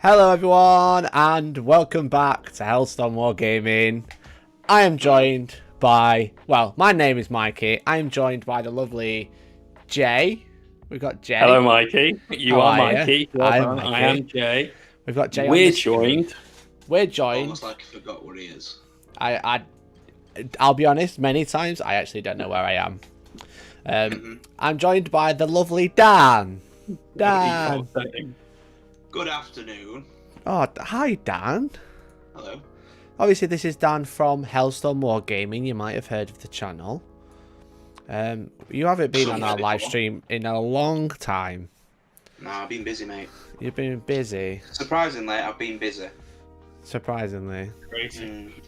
Hello everyone and welcome back to Hellstormwargaming. I am joined by, well, my name is Mikey. I am joined by the lovely Jay. We've got Jay. Hello Mikey. You are Mikey. Well done. I am Jay. We've got Jay. We're joined. Almost like I forgot what he is. I'll be honest, many times I actually don't know where I am. I'm joined by the lovely Dan. Dan. Good afternoon. Oh, hi Dan. Hello. Obviously, this is Dan from Hellstormwargaming. You might have heard of the channel. You haven't been on our live stream in a long time. No, I've been busy, mate. You've been busy. Surprisingly, I've been busy. Surprisingly.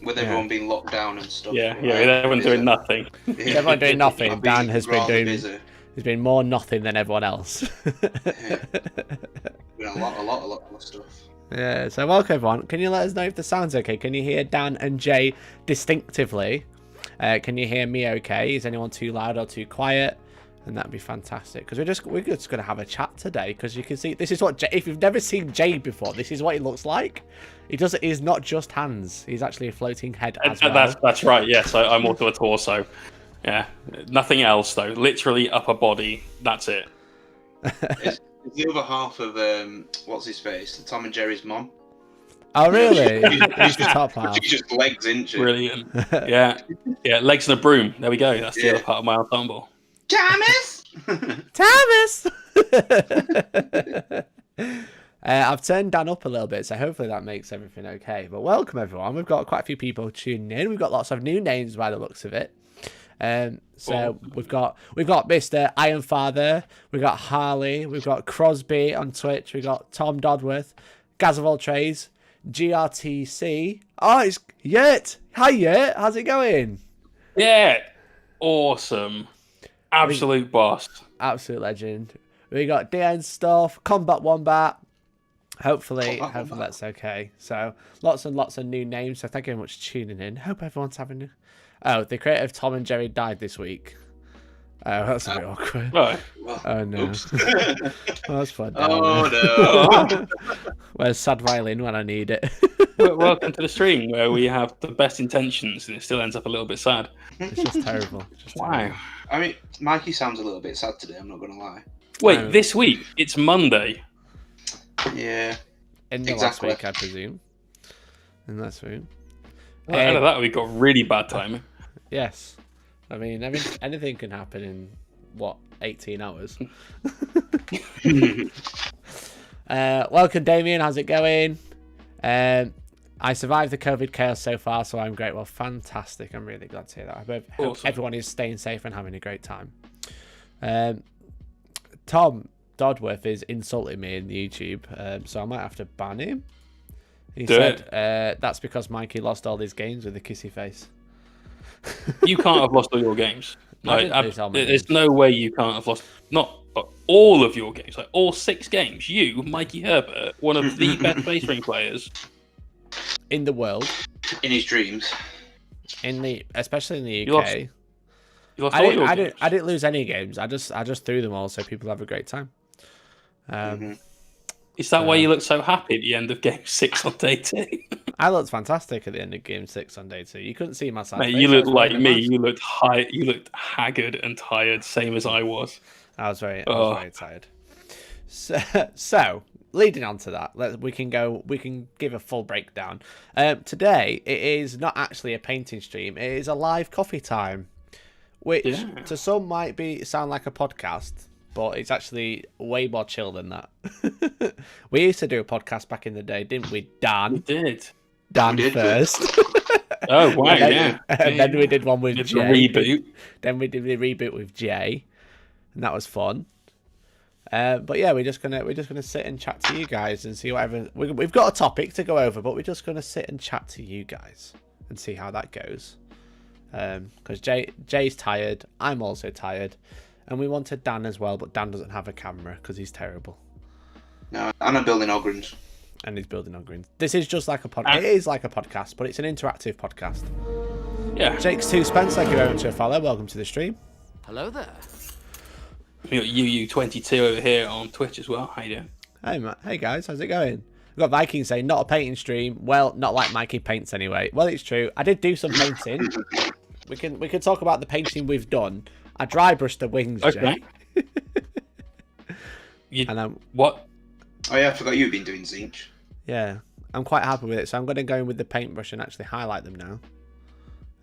With everyone being locked down and stuff. Yeah, everyone's doing nothing. Everyone doing nothing. Dan has been doing. Busy. He's been more nothing than everyone else. Yeah. A lot of stuff. Yeah, so welcome everyone. Can you let us know if the sound's okay? Can you hear Dan and Jay distinctively? Can you hear me okay? Is anyone too loud or too quiet? And that'd be fantastic, because we're just gonna have a chat today, because you can see this is what Jay, if you've never seen Jay before, this is what he looks like. He's not just hands, he's actually a floating head as well. That's right, yes, I'm also a torso. Yeah, nothing else though, literally upper body, that's it. It's the other half of what's his face, Tom and Jerry's mom. Oh really? He's the top half. She's just legs, isn't she? Brilliant. Yeah, legs and a broom, there we go, that's the other part of my ensemble. Thomas! Thomas! I've turned Dan up a little bit, so hopefully that makes everything okay. But welcome everyone. We've got quite a few people tuning in. We've got lots of new names by the looks of it. We've got Mr. Iron Father, we've got Harley, we've got Crosby on Twitch, we've got Tom Dodworth, Gaz of all Trades, GRTC. Oh, it's Yurt. Hi Yurt, how's it going? Yeah, awesome. Absolute boss. Absolute legend. We got DN Stuff, Combat Wombat. Hopefully that's okay. So lots and lots of new names. So thank you very much for tuning in. Hope everyone's having. Oh, the creator of Tom and Jerry died this week. Oh, that's a bit awkward. Right. Oh no. Well, that's fun. Oh no. Where's sad violin when I need it? Welcome to the stream where we have the best intentions and it still ends up a little bit sad. It's just terrible. Wow. I mean, Mikey sounds a little bit sad today, I'm not going to lie. Wait, this week? It's Monday. Yeah. In the last week, I presume. In the last week. Out of that, we got really bad timing. Yes. I mean, anything can happen in, what, 18 hours? Welcome, Damien. How's it going? I survived the COVID chaos so far, so I'm great. Well, fantastic. I'm really glad to hear that. I hope everyone is staying safe and having a great time. Tom Dodworth is insulting me in the YouTube, so I might have to ban him. He said that's because Mikey lost all his games with a kissy face. You can't have lost all your games. Like, there's games. No way you can't have lost all of your games, like all 6 games. You, Mikey Herbert, one of the best base ring players in the world, in his dreams, especially in the UK. You lost all your games. I didn't lose any games. I just threw them all so people have a great time. Is that why you look so happy at the end of game 6 on day 2? I looked fantastic at the end of game 6 on day 2. You couldn't see my side. Mate, you looked like me. You looked You looked haggard and tired, same as I was. I was very tired. So leading on to that, we can give a full breakdown. Today it is not actually a painting stream. It is a live coffee time, which to some might sound like a podcast. But it's actually way more chill than that. We used to do a podcast back in the day, didn't we, Dan? We did. Dan first. Oh, wow, yeah. And then we did one with Jay. Reboot. Then we did the reboot with Jay. And that was fun. But yeah, we're just gonna sit and chat to you guys and see whatever. We've got a topic to go over, but we're just gonna sit and chat to you guys and see how that goes. Because Jay's tired, I'm also tired. And we wanted Dan as well, but Dan doesn't have a camera because he's terrible. No, and I'm building Ogryns. And he's building Ogryns. This is just like a podcast. It is like a podcast, but it's an interactive podcast. Yeah. Jake's 2 Spence, thank you very much for a follow. Welcome to the stream. Hello there. We got UU22 over here on Twitch as well. How you doing? Hey guys, how's it going? got Viking saying, not a painting stream. Well, not like Mikey paints anyway. Well, it's true. I did do some painting. We can talk about the painting we've done. I dry brushed the wings, Okay. Jay. And what? Oh yeah, I forgot you've been doing Zinch. yeah, I'm quite happy with it. So I'm going to go in with the paintbrush and actually highlight them now.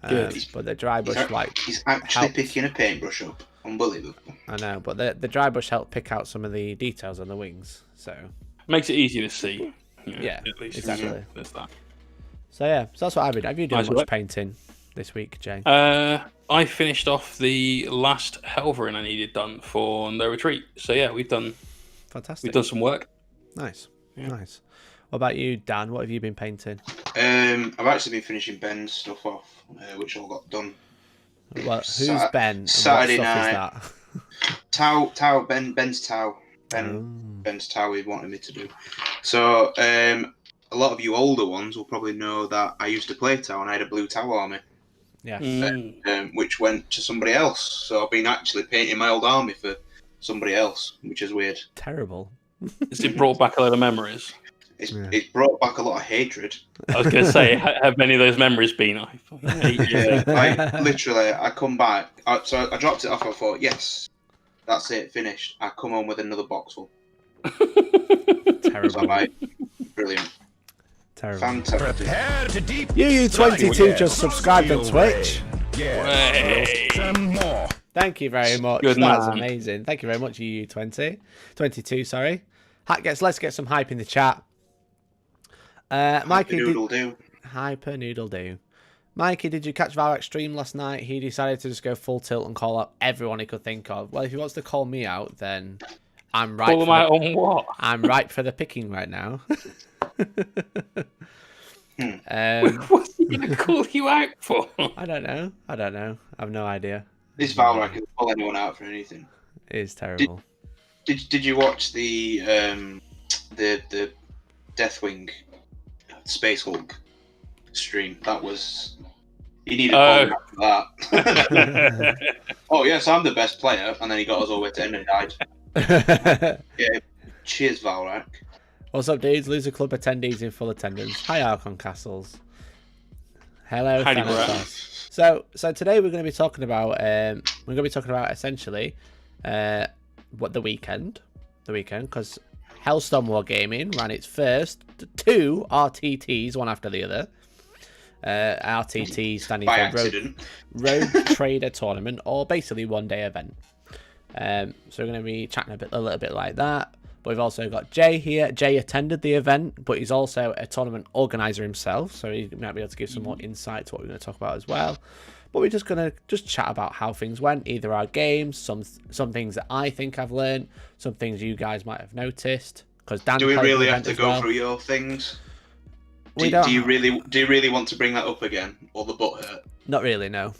Good. But the dry brush He's actually helped. picking a paintbrush up. Unbelievable. I know, but the dry brush helped pick out some of the details on the wings. So Makes it easier to see. yeah, at least exactly. There's that. So yeah, so that's what I've been. Have you done Nice much work. painting this week, Jay? I finished off the last Helverin I needed done for No Retreat. So yeah, we've done Fantastic. some work. Nice, Yeah. nice. What about you, Dan? What have you been painting? I've actually been finishing Ben's stuff off, which all got done. Well, who's Ben? And Saturday what stuff night. Is Tau, Ben's Tau. Ben's Tau he wanted me to do. So, a lot of you older ones will probably know that I used to play Tau and I had a blue Tau army, Yeah. which went to somebody else. So I've been actually painting my old army for somebody else, which is weird. Terrible. Has it brought back a lot of memories? It's brought back a lot of hatred. I was going to say, have many of those memories been? I fucking hate you. Yeah, I come back. So I dropped it off. I thought, yes, that's it, finished. I come home with another box full. Terrible. So I'm like, brilliant. Terrible. Fantastic. Prepare to deep You22 just subscribed on Twitch. Hey. Some more. Thank you very much. Good That's man. amazing. Thank you very much, you22. Sorry. Let's get some hype in the chat. Mikey, Doodle do. Hyper Noodle Do. Mikey, did you catch Valrak's stream last night? He decided to just go full tilt and call out everyone he could think of. Well, if he wants to call me out, then I'm right. Call them out on what? I'm ripe for the picking right now. What's he going to call you out for? I don't know. I have no idea. This Valrak can pull anyone out for anything. It is terrible. Did you watch the Deathwing Space Hulk stream? That was you needed for that. Oh yes, I'm the best player, and then he got us all the way to end and died. Yeah, cheers, Valrak. What's up, dudes? Loser Club attendees in full attendance. Hi, Archon Castles. Hello, Howdy, Thanatos. So today we're going to be talking about essentially what the weekend because Hellstormwargaming ran its first 2 RTTs, one after the other. RTT standing By for accident. Road Trader Tournament, or basically one-day event. So we're going to be chatting a little bit like that. But we've also got Jay here. Jay attended the event, but he's also a tournament organizer himself, so he might be able to give some more insight to what we're going to talk about as well. But we're just going to chat about how things went, either our games, some things that I think I've learned, some things you guys might have noticed. Because Dan, do we played the really have event to as go well. through your things? We Do you really want to bring that up again, or the butt hurt? Not really, no.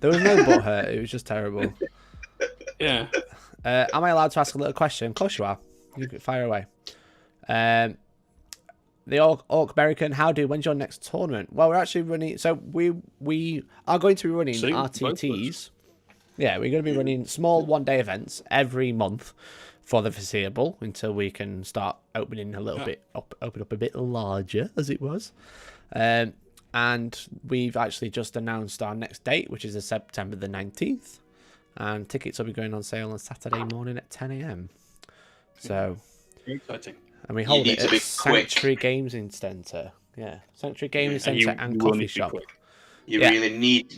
There was no butt hurt. It was just terrible. Yeah. Am I allowed to ask a little question? Of course you are. You can fire away. The Orc American, when's your next tournament? Well, we're actually running. So we are going to be running Soon, RTTs. Yeah, we're going to be running small one-day events every month for the foreseeable until we can start opening a little bit, open up a bit larger, as it was. And we've actually just announced our next date, which is September the 19th. And tickets will be going on sale on Saturday morning at 10 a.m. So, Very exciting. and we hold need it to at be quick. Sanctuary Gaming Centre. Yeah, Sanctuary Gaming Centre you and will coffee need to be shop. quick. You Yeah. really need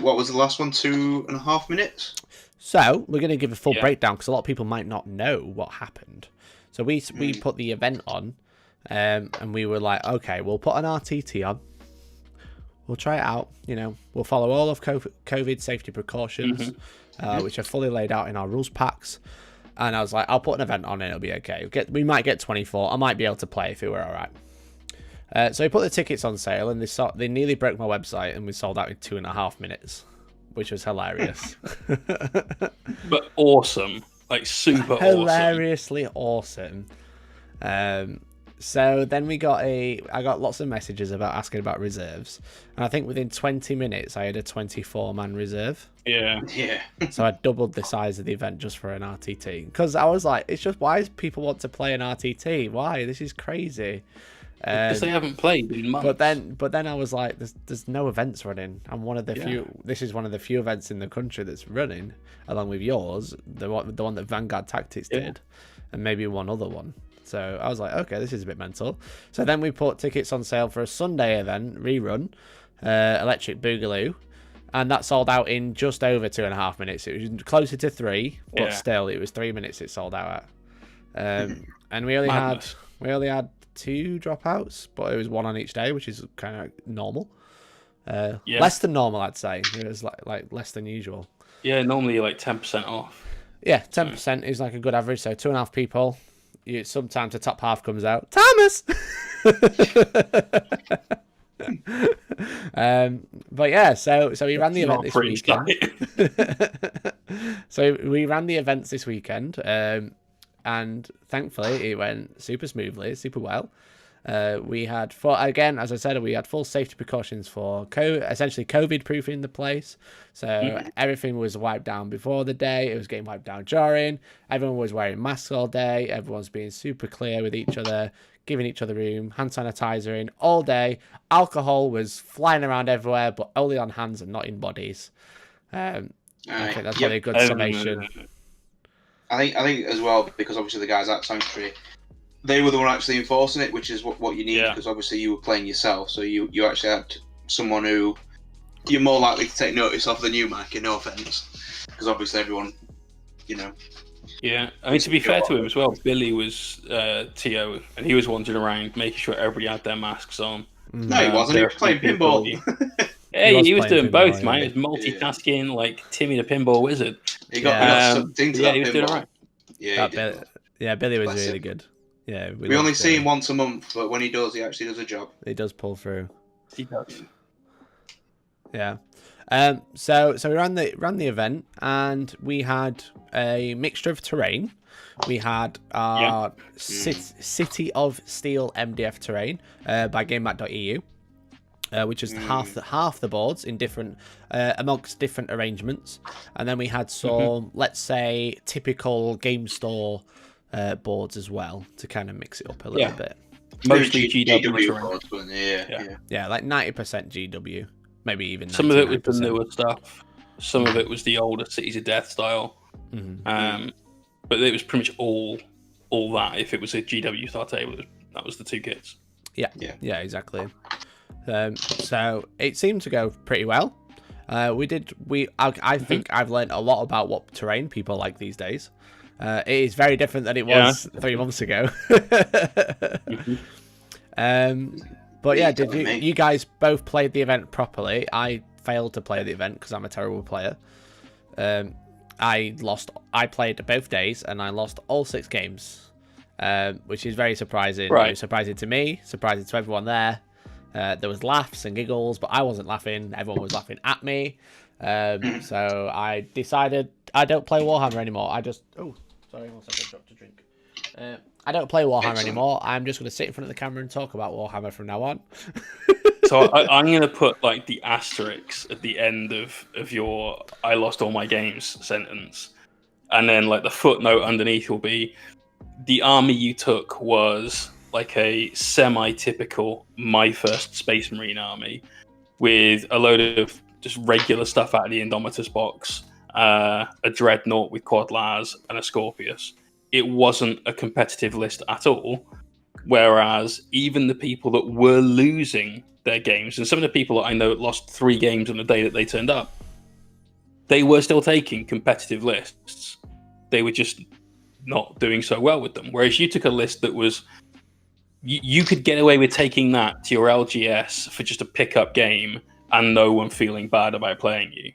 what was the last one? 2.5 minutes. So we're going to give a full Yeah. breakdown because a lot of people might not know what happened. So we put the event on, and we were like, okay, we'll put an RTT on. We'll try it out. We'll follow all of COVID safety precautions, which are fully laid out in our rules packs. And I was like, I'll put an event on and it'll be okay. We might get 24. I might be able to play if it were all right. So we put the tickets on sale, and they nearly broke my website, and we sold out in 2.5 minutes, which was hilarious. But awesome. Like, super awesome. Hilariously awesome. So then I got lots of messages about asking about reserves, and I think within 20 minutes I had a 24-man reserve. Yeah. So I doubled the size of the event just for an RTT, because I was like, it's just, why does people want to play an RTT? Why? This is crazy. Because they haven't played in months. But then I was like, there's no events running. I'm one of the few. This is one of the few events in the country that's running, along with yours, the one that Vanguard Tactics did, and maybe one other one. So I was like, okay, this is a bit mental. So then we put tickets on sale for a Sunday event rerun, Electric Boogaloo, and that sold out in just over 2.5 minutes. It was closer to 3, but still, it was 3 minutes it sold out at. And we only had 2 dropouts, but it was 1 on each day, which is kind of normal. Less than normal, I'd say. It was like less than usual. Yeah, normally like 10% off. Yeah, 10% is like a good average. So 2.5 people. Sometimes the top half comes out. Thomas. But yeah, so we ran the event this weekend. So we ran the events this weekend, and thankfully it went super smoothly, super well. We had, as I said, we had full safety precautions for essentially COVID proofing the place. So everything was wiped down before the day. It was getting wiped down during. Everyone was wearing masks all day. Everyone's being super clear with each other, giving each other room, hand sanitizer in all day. Alcohol was flying around everywhere, but only on hands and not in bodies. I think that's probably a good summation. I think as well, because obviously the guys at Sanctuary, they were the one actually enforcing it, which is what you need, because obviously you were playing yourself, so you actually had someone who you're more likely to take notice of than you, Mike, no offence, because obviously everyone, Yeah, I mean, to be fair to him as well, Billy was TO, and he was wandering around making sure everybody had their masks on. No, he wasn't. He was playing pinball. Hey, he was doing both, man. He was multitasking like Timmy the Pinball Wizard. He got sucked into that he was doing all right. Billy was really good. Yeah, we only see him once a month, but when he does, he actually does a job. He does pull through. He does. Yeah. So we ran the event, and we had a mixture of terrain. We had our City of Steel MDF terrain by GameMat.eu, which is half the boards in different amongst different arrangements, and then we had some let's say typical game store boards as well to kind of mix it up a little bit. Mostly GW boards, like 90% GW, maybe even 99%. Some of it was the newer stuff. Some of it was the older Cities of Death style. But it was pretty much all that. If it was a GW style table, that was the 2 kits. Yeah, exactly. So it seemed to go pretty well. I think I've learned a lot about what terrain people like these days. It is very different than it was 3 months ago. But yeah, did you guys both played the event properly? I failed to play the event because I'm a terrible player. I played both days and I lost all 6 games, which is very surprising. Right. It was surprising to me, surprising to everyone there. There was laughs and giggles, but I wasn't laughing. Everyone was laughing at me. So I decided I don't play Warhammer anymore. Sorry, 1 second, I dropped a drink. I don't play Warhammer anymore. I'm just going to sit in front of the camera and talk about Warhammer from now on. So I'm going to put like the asterisks at the end of your "I lost all my games" sentence, and then like the footnote underneath will be the army you took was like a semi-typical My First Space Marine army with a load of just regular stuff out of the Indomitus box, a Dreadnought with Quad Lars and a Scorpius. It wasn't a competitive list at all, whereas even the people that were losing their games, and some of the people that I know lost 3 games on the day that they turned up, they were still taking competitive lists. They were just not doing so well with them. Whereas you took a list that was, you could get away with taking that to your LGS for just a pickup game and no one feeling bad about playing you.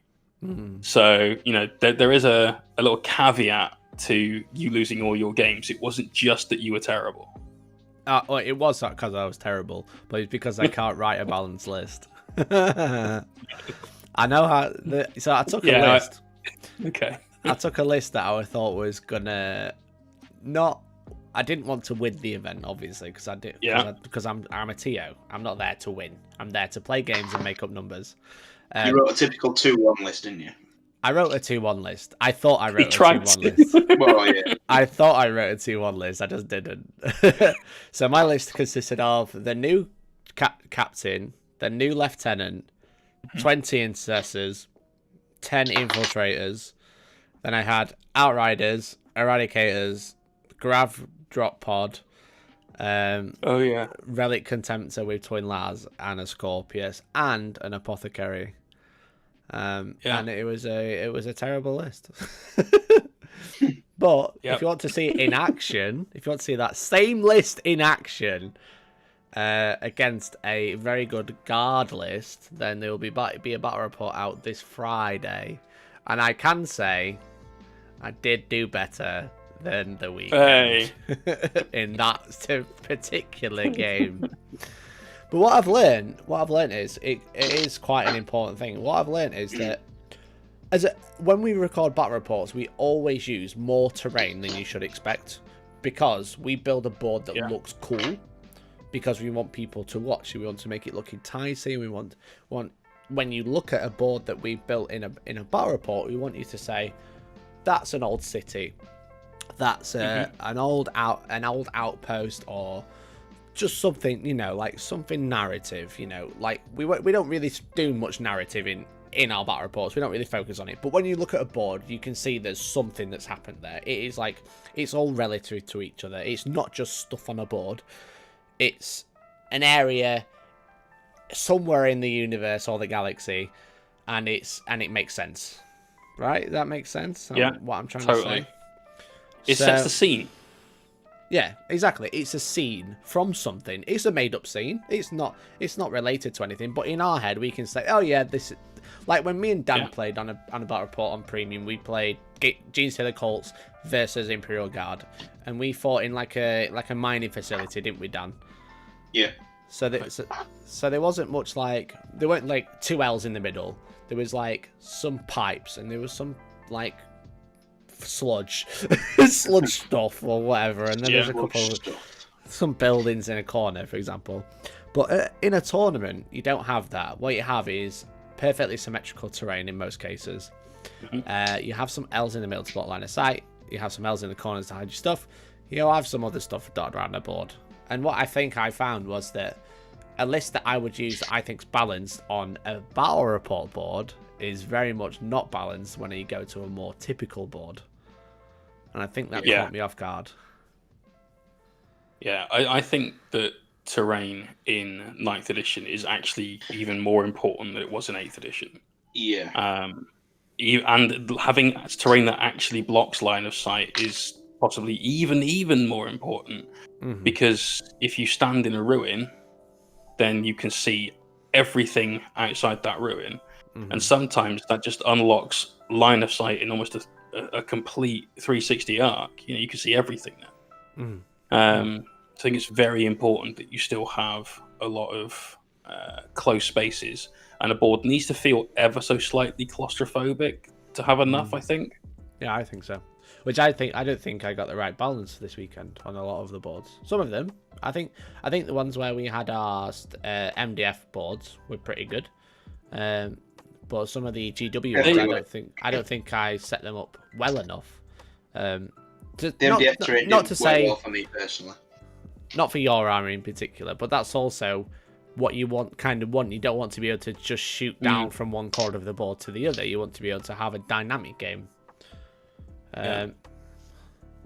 So, there is a little caveat to you losing all your games. It wasn't just that you were terrible. Well, it was not because I was terrible, but it's because I can't write a balanced list. I know how. So I took a list. Okay. I took a list that I thought was gonna not. I didn't want to win the event, obviously, because I'm a TO. I'm not there to win. I'm there to play games and make up numbers. You wrote a typical 2-1 list, didn't you? I wrote a 2-1 list. I thought I wrote a 2-1 list. Well, yeah. I thought I wrote a 2-1 list. I just didn't. So my list consisted of the new captain, the new lieutenant, 20 intercessors, 10 infiltrators. Then I had outriders, eradicators, grav drop pod, relic contemptor with twin Lars and a Scorpius and an apothecary. And it was a terrible list. But if you want to see it in action, if you want to see that same list in action against a very good guard list, then there will be a battle report out this Friday. And I can say I did do better than the weekend in that particular game. But what I've learned is it is quite an important thing. What I've learned is that when we record battle reports, we always use more terrain than you should expect, because we build a board that looks cool, because we want people to watch. We want to make it look enticing. We want when you look at a board that we've built in a battle report, we want you to say, that's an old city, that's an old outpost, or just something, like something narrative, like we don't really do much narrative in our battle reports. We don't really focus on it, but when you look at a board, you can see there's something that's happened there. It is like, it's all relative to each other. It's not just stuff on a board. It's an area somewhere in the universe or the galaxy, and it makes sense, right? That makes sense. What I'm trying to say. It sets the scene. Yeah, exactly. It's a scene from something. It's a made-up scene. It's not related to anything. But in our head, we can say, "Oh yeah, this." Like when me and Dan played on a battle report on Premium, we played Gene's Taylor Colts versus Imperial Guard, and we fought in like a mining facility, didn't we, Dan? Yeah. So there wasn't much like, there weren't like two L's in the middle. There was like some pipes, and there was some like sludge stuff or whatever, and then there's a couple of some buildings in a corner, for example. But in a tournament, you don't have that. What you have is perfectly symmetrical terrain in most cases. You have some L's in the middle to block line of sight. You have some L's in the corners to hide your stuff. You'll have some other stuff dotted around the board. And what I think I found was that a list that I would use that I think's balanced on a battle report board is very much not balanced when you go to a more typical board. And I think that caught me off guard. Yeah, I think that terrain in 9th edition is actually even more important than it was in 8th edition. Yeah. And having terrain that actually blocks line of sight is possibly even more important, because if you stand in a ruin, then you can see everything outside that ruin, and sometimes that just unlocks line of sight in almost a complete 360 arc. You can see everything there. I think it's very important that you still have a lot of close spaces, and a board needs to feel ever so slightly claustrophobic to have enough, I think. Yeah, I think so. Which I don't think I got the right balance this weekend on a lot of the boards. Some of them, I think the ones where we had our MDF boards were pretty good. But some of the GW ones, I don't think I set them up well enough. The MDF terrain not to say well for me personally. Not for your army in particular, but that's also what you want. You don't want to be able to just shoot down from one corner of the board to the other. You want to be able to have a dynamic game. Well,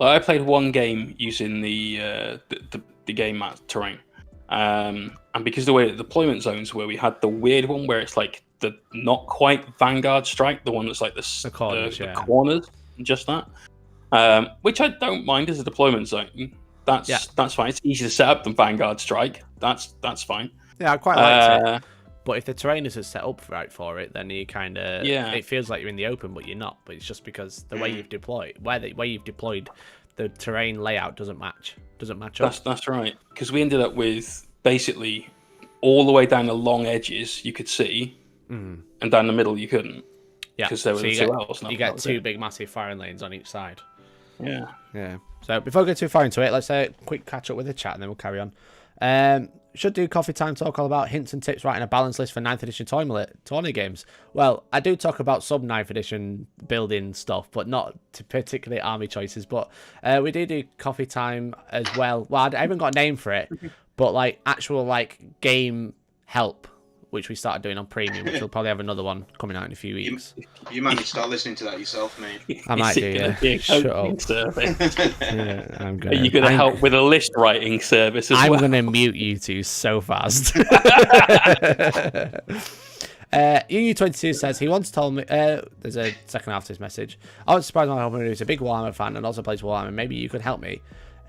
I played one game using the game mat terrain, and because the way the deployment zones where we had the weird one where it's like the not quite Vanguard strike, the one that's like the corners, just that, which I don't mind as a deployment zone. That's fine. It's easier to set up than Vanguard strike. That's fine. Yeah, I quite liked it. But if the terrain isn't set up right for it, then you kind of it feels like you're in the open, but you're not. But it's just because the way you've deployed, where you've deployed, the terrain layout doesn't match up. That's right. Because we ended up with basically all the way down the long edges you could see, and down the middle you couldn't. Yeah, because there were you get two big massive firing lanes on each side. Yeah. Yeah. So before I go too far into it, let's quick catch up with the chat and then we'll carry on. Should do coffee time talk all about hints and tips writing a balance list for 9th edition tourney games. Well, I do talk about sub 9th edition building stuff, but not particularly army choices. But we do coffee time as well. Well, I haven't got a name for it, but like actual like game help, which we started doing on premium, which we'll probably have another one coming out in a few weeks. You might need to start listening to that yourself, mate. I might do. Yeah. Shut up. Yeah, I'm gonna. Are you going to help with a list writing service as I'm well? going to mute you two so fast. UU22 says he once told me. There's a second half to his message. I was surprised my husband who's a big Warhammer fan and also plays Warhammer. Maybe you could help me.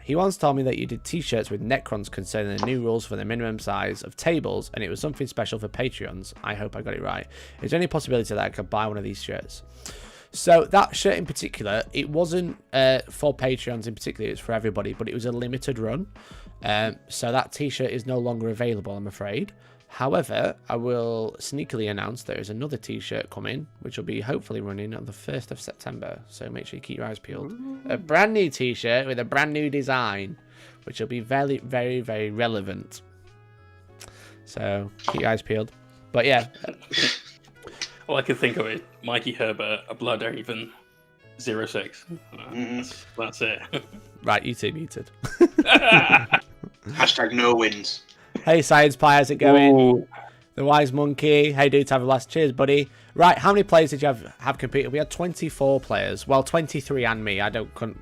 He once told me that you did t-shirts with Necrons concerning the new rules for the minimum size of tables, and it was something special for Patreons. I hope I got it right. Is there any possibility that I could buy one of these shirts? So that shirt in particular, it wasn't for Patreons in particular, it was for everybody, but it was a limited run. So that t-shirt is no longer available, I'm afraid. However, I will sneakily announce there is another t-shirt coming, which will be hopefully running on the 1st of September. So make sure you keep your eyes peeled. A brand new t-shirt with a brand new design, which will be very, very, very relevant. So keep your eyes peeled. But yeah. All I can think of is Mikey Herbert, a Blood Raven 06. That's it. Right, you two muted. Hashtag no wins. Hey, Science Pie, how's it going? Ooh. The Wise Monkey. Hey, dude, have a blast. Cheers, buddy. Right, how many players did you have competed? We had 24 players. Well, 23 and me. I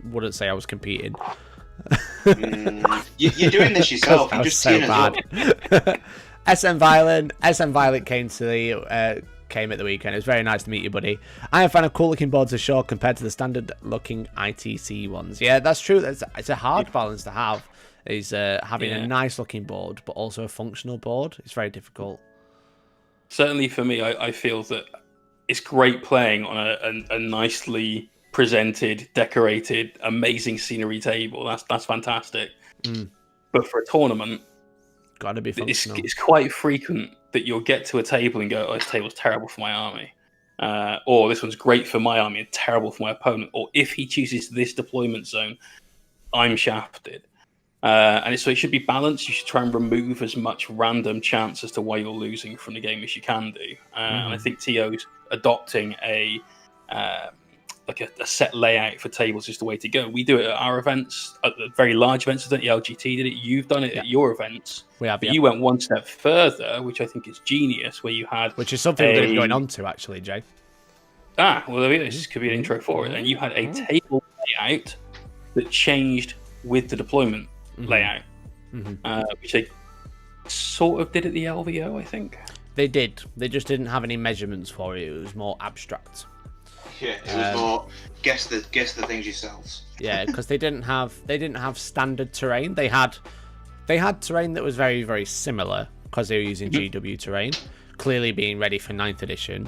wouldn't say I was competing. You're doing this yourself. I'm just so seeing us bad. SM Violent came to the came at the weekend. It was very nice to meet you, buddy. I am a fan of cool looking boards as short compared to the standard looking ITC ones. Yeah, that's true. It's a hard balance to have. Is having a nice looking board but also a functional board. It's very difficult. Certainly for me, I feel that it's great playing on a nicely presented, decorated, amazing scenery table. That's fantastic. But for a tournament, Gotta be functional. It's quite frequent that you'll get to a table and go, "Oh, this table's terrible for my army," or "This one's great for my army and terrible for my opponent," or "If he chooses this deployment zone, I'm shafted." So it should be balanced. You should try and remove as much random chance as to why you're losing from the game as you can do. And I think TO's adopting a set layout for tables is the way to go. We do it at our events, at the very large events. I think the LGT did it. You've done it at your events. We have. But you went one step further, which I think is genius, where you had... Which is something we're going to be going on to, actually, Jay. Well, this could be an intro for it. And you had a table layout that changed with the deployment layout, which they sort of did at the LVO, I think. They did. They just didn't have any measurements for it. It was more abstract. Yeah, it was more guess the things yourselves. Yeah, because they didn't have standard terrain. They had terrain that was very, very similar because they were using GW terrain, clearly being ready for 9th edition.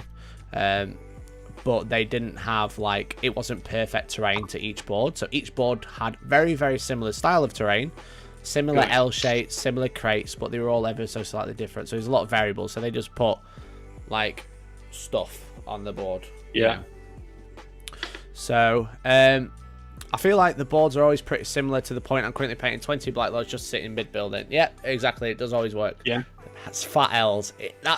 But they didn't have, like, it wasn't perfect terrain to each board. So each board had very, very similar style of terrain, similar L shapes, similar crates, but they were all ever so slightly different. So there's a lot of variables. So they just put, like, stuff on the board. Yeah. So I feel like the boards are always pretty similar to the point I'm currently painting 20 Black Lords just sitting mid-building. Yeah, exactly. It does always work. Yeah. That's fat L's.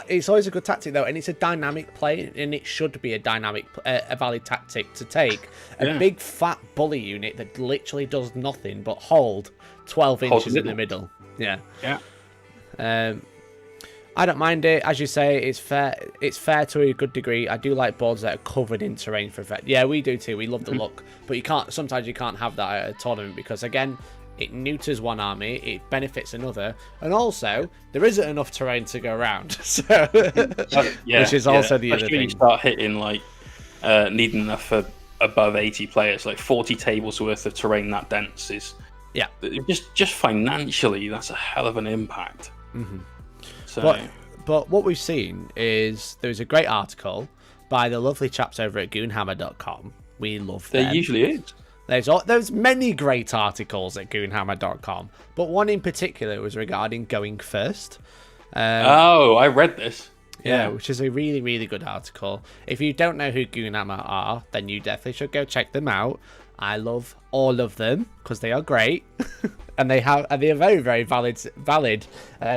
It's always a good tactic, though, and it's a dynamic play, and it should be a dynamic, a valid tactic to take a big fat bully unit that literally does nothing but hold 12 inches in the middle. Yeah. Yeah. I don't mind it. As you say, it's fair. It's fair to a good degree. I do like boards that are covered in terrain for effect. Yeah, we do too. We love the look, but sometimes you can't have that at a tournament because, again, it neuters one army, it benefits another, and also there isn't enough terrain to go around. So, which is also the other thing. You start hitting like needing enough for above 80 players, like 40 tables worth of terrain that dense is. Yeah. Just financially, that's a hell of an impact. So. But what we've seen is there's a great article by the lovely chaps over at goonhammer.com. We love them. There usually is. There's many great articles at goonhammer.com, but one in particular was regarding going first. I read this. Yeah, which is a really, really good article. If you don't know who Goonhammer are, then you definitely should go check them out. I love all of them because they are great, and they are very, very valid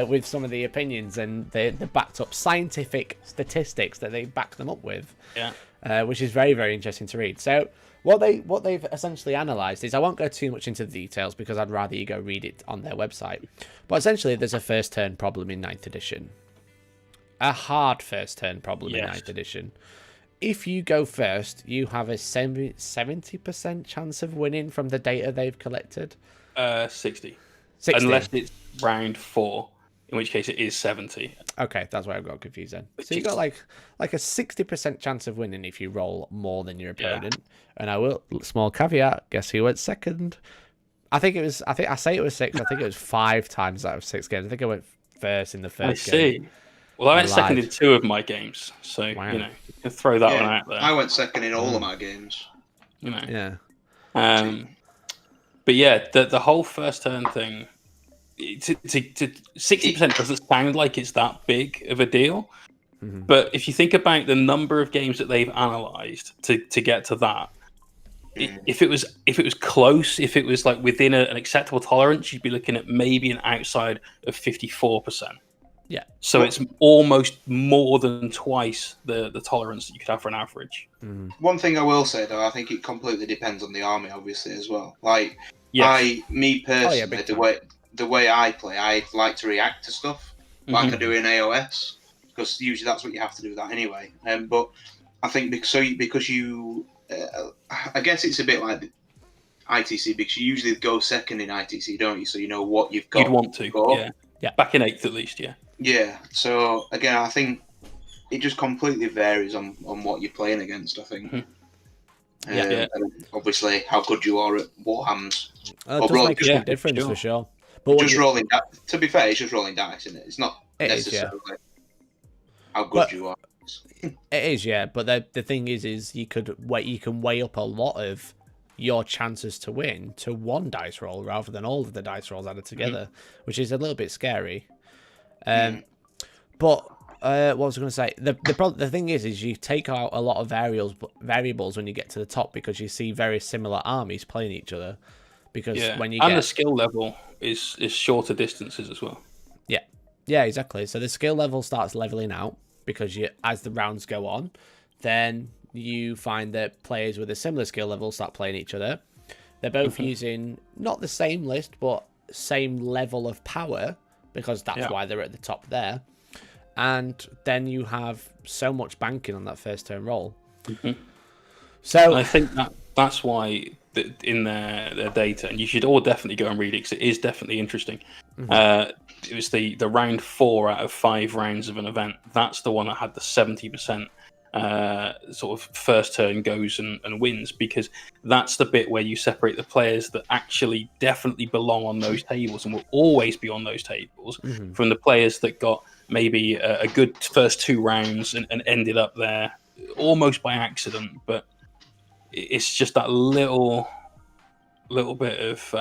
with some of the opinions and the backed up scientific statistics that they back them up with. Yeah. Which is very, very interesting to read. So what they've essentially analysed is, I won't go too much into the details because I'd rather you go read it on their website. But essentially, there's a first turn problem in 9th edition. A hard first turn problem in 9th edition. If you go first, you have a 70% chance of winning from the data they've collected. 60. Unless it's round 4, in which case it is 70. Okay, that's why I've got confused then. So you got like a 60% chance of winning if you roll more than your opponent. And I will, small caveat, guess who went second? I say it was 6. I think it was 5 times out of 6 games. I think I went first in the first game. I see. Well, I went second in 2 of my games, so you can throw that one out there. I went second in all of my games. Yeah. But yeah, the whole first turn thing, 60% doesn't sound like it's that big of a deal. Mm-hmm. But if you think about the number of games that they've analysed to get to that, if it was close, if it was like within an acceptable tolerance, you'd be looking at maybe an outside of 54%. Yeah. So it's almost more than twice the tolerance that you could have for an average. One thing I will say, though, I think it completely depends on the army, obviously, as well. Like, me personally, the way I play, I like to react to stuff like I do in AOS, because usually that's what you have to do that anyway. But I think because you, I guess it's a bit like ITC, because you usually go second in ITC, don't you? So you know what you've got. You'd want to, yeah. Back in 8th at least, yeah. Yeah, so again, I think it just completely varies on what you're playing against, I think. And obviously, how good you are at Warhams. It does make a big difference, for sure. But just rolling dice. To be fair, it's just rolling dice, isn't it? It's not necessarily how good you are. It is, yeah. But the thing is you can weigh up a lot of your chances to win to one dice roll rather than all of the dice rolls added together, which is a little bit scary. But what was I going to say? The thing is you take out a lot of variables when you get to the top, because you see very similar armies playing each other. Because when you the skill level is shorter distances as well. Yeah, exactly. So the skill level starts leveling out because as the rounds go on, then you find that players with a similar skill level start playing each other. They're both using not the same list, but same level of power, because that's why they're at the top there. And then you have so much banking on that first turn roll. So I think that's why in their data, and you should all definitely go and read it because it is definitely interesting. It was the round 4 out of 5 rounds of an event. That's the one that had the 70% sort of first turn goes and wins, because that's the bit where you separate the players that actually definitely belong on those tables and will always be on those tables from the players that got maybe a good first 2 rounds and ended up there almost by accident. But it's just that little bit of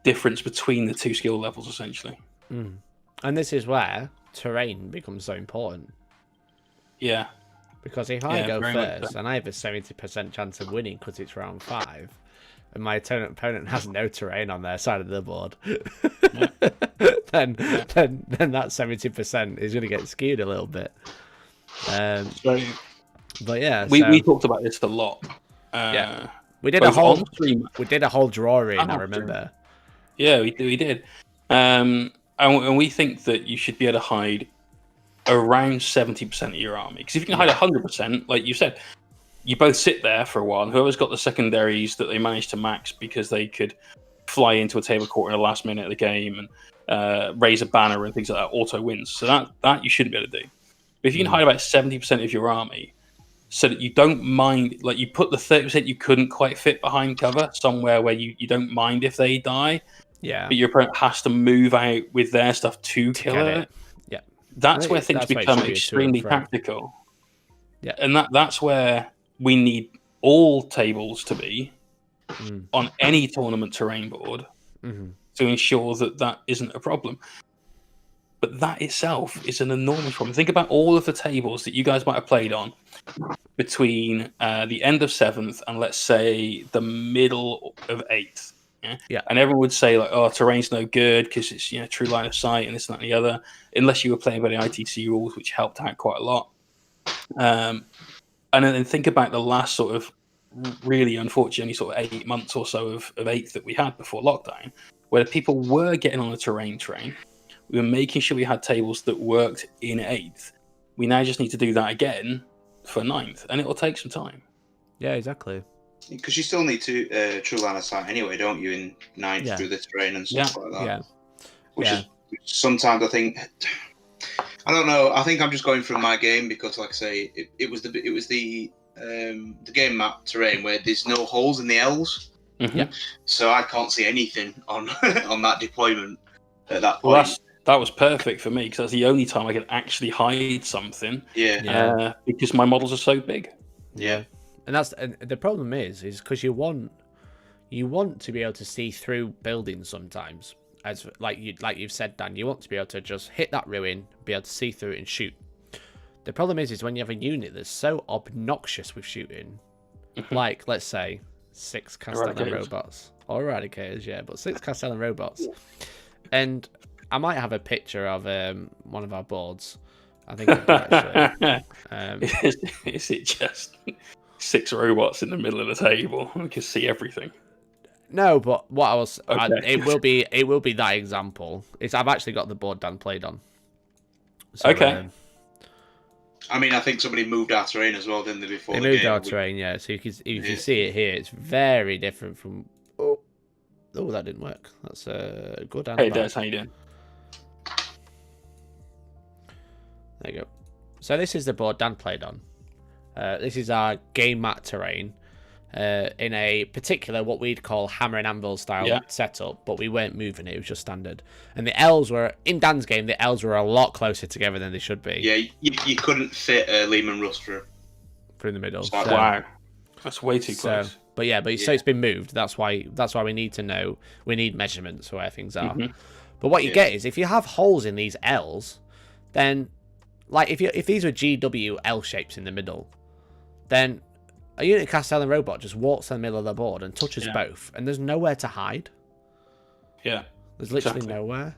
difference between the 2 skill levels, essentially. And this is where terrain becomes so important. Yeah. Because if I go first and I have a 70% chance of winning because it's round 5, and my opponent has no terrain on their side of the board, then that 70% is going to get skewed a little bit. But yeah, we talked about this a lot. We did a whole drawing. I remember. Yeah, we did. And we think that you should be able to hide around 70% of your army, because if you can hide 100%, like you said, you both sit there for a while, and whoever's got the secondaries that they managed to max because they could fly into a table court in the last minute of the game and raise a banner and things like that, auto wins. So that you shouldn't be able to do. But if you can hide about 70% of your army, so that you don't mind, like you put the 30% you couldn't quite fit behind cover somewhere where you don't mind if they die, but your opponent has to move out with their stuff to kill it. That's where things become extremely tactical. Yeah. And that's where we need all tables to be on any tournament terrain board to ensure that isn't a problem. But that itself is an enormous problem. Think about all of the tables that you guys might have played on between the end of 7th and let's say the middle of 8th. Yeah. And everyone would say like, "Oh, terrain's no good because it's true line of sight and this and that and the other." Unless you were playing by the ITC rules, which helped out quite a lot. And then think about the last sort of really unfortunately sort of 8 months or so of 8th that we had before lockdown, where people were getting on a terrain train. We were making sure we had tables that worked in 8th. We now just need to do that again for 9th, and it will take some time. Yeah, exactly. Because you still need to true line of sight anyway, don't you, in 9th through the terrain and stuff like that. Yeah. Which is sometimes I think, I don't know. I think I'm just going from my game because, like I say, it was the game map terrain where there's no holes in the L's. Mm-hmm. Yeah. So I can't see anything on on that deployment at that point. Well, that was perfect for me because that's the only time I could actually hide something. Yeah. Because my models are so big. Yeah. And the problem is because you want to be able to see through buildings sometimes, as like you've said, Dan. You want to be able to just hit that ruin, be able to see through it and shoot. The problem is when you have a unit that's so obnoxious with shooting, like let's say 6 Castellan robots or Eradicators, but 6 Castellan robots, and I might have a picture of one of our boards. I think I do, actually. Is it just 6 robots in the middle of the table? We can see everything. No, but what I was, it will be that example. I've actually got the board Dan played on. So, okay. I mean, I think somebody moved our terrain as well, didn't they? Before they moved our terrain, yeah. So if you see it here, it's very different from. Oh, that didn't work. That's good. Hey, Des, how you doing? There you go. So this is the board Dan played on. This is our game mat terrain in a particular what we'd call hammer and anvil style setup, but we weren't moving it. It was just standard. And the L's were, in Dan's game, the L's were a lot closer together than they should be. Yeah, you couldn't fit Lehman Russ through the middle. So, wow. That's way too close. So it's been moved. That's why we need to know. We need measurements for where things are. Mm-hmm. But what you get is if you have holes in these L's, then like if these were GW L shapes in the middle, then a unit Castellan robot just walks in the middle of the board and touches both, and there's nowhere to hide. Yeah, there's literally nowhere.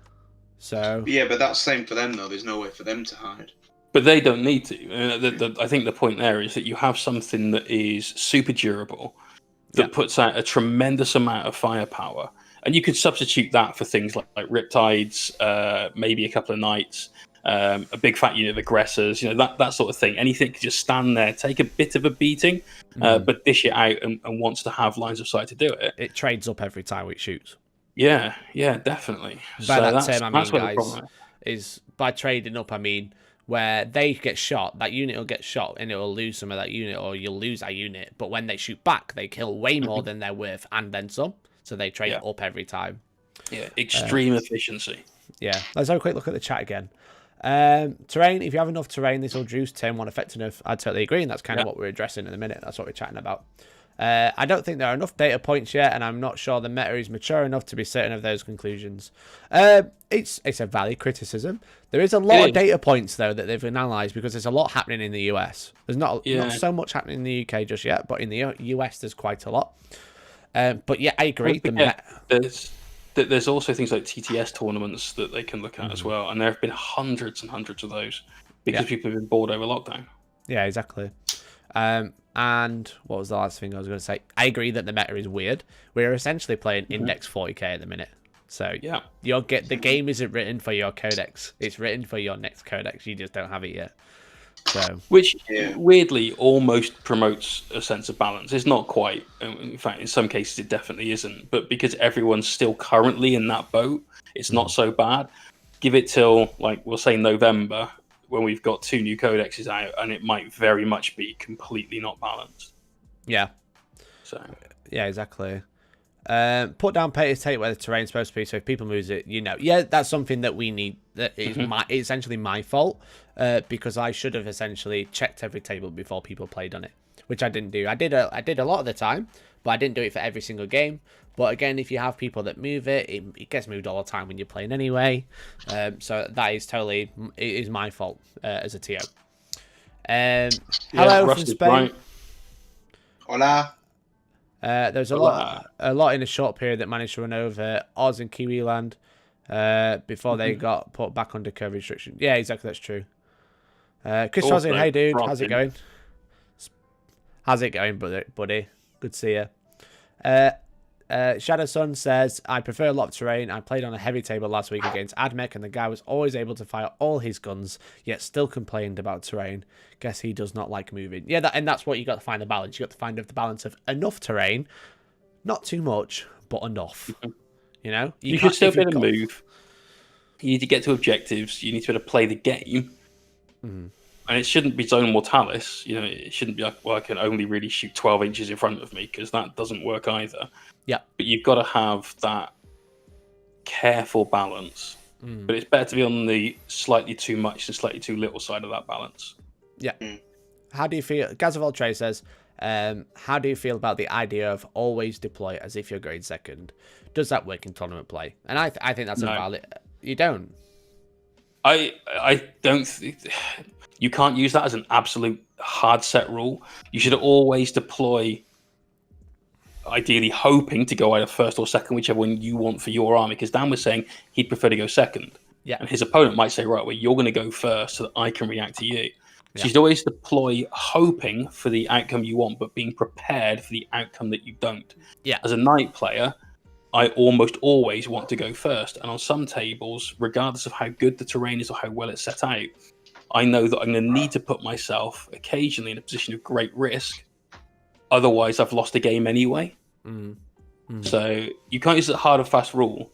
So yeah, but that's the same for them though. There's nowhere for them to hide. But they don't need to. I think the point there is that you have something that is super durable, that puts out a tremendous amount of firepower, and you could substitute that for things like Riptides, maybe a couple of Knights, a big fat unit of aggressors, that sort of thing. Anything could just stand there, take a bit of a beating, but dish it out and wants to have lines of sight to do it. It trades up every time it shoots. Yeah, definitely. By that term, I mean, guys, is by trading up, I mean where they get shot, that unit will get shot and it will lose some of that unit, or you'll lose that unit. But when they shoot back, they kill way more than they're worth and then some. So they trade up every time. Yeah, extreme efficiency. Yeah, let's have a quick look at the chat again. Terrain, if you have enough terrain, this will reduce turn 1 effectiveness. I totally agree, and that's kind of what we're addressing in a minute. That's what we're chatting about. I don't think there are enough data points yet, and I'm not sure the meta is mature enough to be certain of those conclusions. It's a valid criticism. There is a lot of data points, though, that they've analysed because there's a lot happening in the US. There's not so much happening in the UK just yet, but in the US there's quite a lot. But yeah, I agree. There's also things like TTS tournaments that they can look at as well, and there have been hundreds and hundreds of those because people have been bored over lockdown. Yeah, exactly. And what was the last thing I was going to say? I agree that the meta is weird. We're essentially playing Index 40k at the minute. So the game isn't written for your codex. It's written for your next codex. You just don't have it yet. So, which weirdly almost promotes a sense of balance. It's not quite. In fact, in some cases it definitely isn't. But because everyone's still currently in that boat, it's not so bad. Give it till, like, we'll say November, when we've got 2 new codexes out, and it might very much be completely not balanced. Yeah. So. Yeah, exactly. Put down pay to take where the terrain's supposed to be, so if people lose it, yeah, that's something that we need. That is essentially my fault, because I should have essentially checked every table before people played on it, which I didn't do. I did a lot of the time, but I didn't do it for every single game. But again, if you have people that move it, it gets moved all the time when you're playing anyway. So that is totally my fault as a TO. Hello from Spain. Right. Hola. There's a lot in a short period that managed to run over Oz and Kiwi land before they got put back under COVID restriction. Yeah, exactly, that's true. Chris Rosin, hey dude, how's it going? How's it going, buddy? Good to see you. Shadow Sun says, I prefer a lot of terrain. I played on a heavy table last week against Admech, and the guy was always able to fire all his guns, yet still complained about terrain. Guess he does not like moving. Yeah, and that's what you got to find the balance. You got to find the balance of enough terrain, not too much, but enough. You should still be able to move. You need to get to objectives. You need to be able to play the game. And it shouldn't be zone mortalis. It shouldn't be like, well, I can only really shoot 12 inches in front of me, because that doesn't work either. Yeah. But you've got to have that careful balance. But it's better to be on the slightly too much and slightly too little side of that balance. Yeah. How do you feel? Gazaval Trey says, how do you feel about the idea of always deploy as if you're going second? Does that work in tournament play? And I think that's invalid. You don't? I don't think... You can't use that as an absolute hard set rule. You should always deploy, ideally hoping to go either first or second, whichever one you want for your army. Because Dan was saying he'd prefer to go second. Yeah. And his opponent might say, right, well, you're going to go first so that I can react to you. So you should always deploy hoping for the outcome you want, but being prepared for the outcome that you don't. Yeah. As a knight player, I almost always want to go first. And on some tables, regardless of how good the terrain is or how well it's set out, I know that I'm going to need to put myself occasionally in a position of great risk. Otherwise, I've lost a game anyway. So you can't use a hard and fast rule.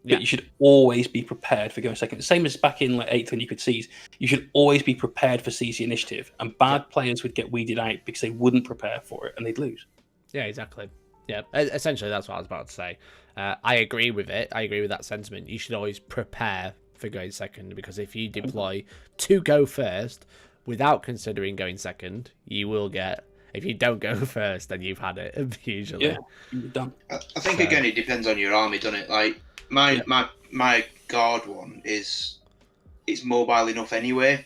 But you should always be prepared for going second. The same as back in 8th when you could seize. You should always be prepared for seize the initiative. And bad players would get weeded out because they wouldn't prepare for it and they'd lose. Yeah, exactly. Yeah, essentially that's what I was about to say. I agree with it. I agree with that sentiment. You should always prepare for going second, because if you deploy to go first without considering going second, you will get... If you don't go first, then you've had it, usually. Yeah, you're done. I think, again, it depends on your army, doesn't it? Like, my guard one it's mobile enough anyway.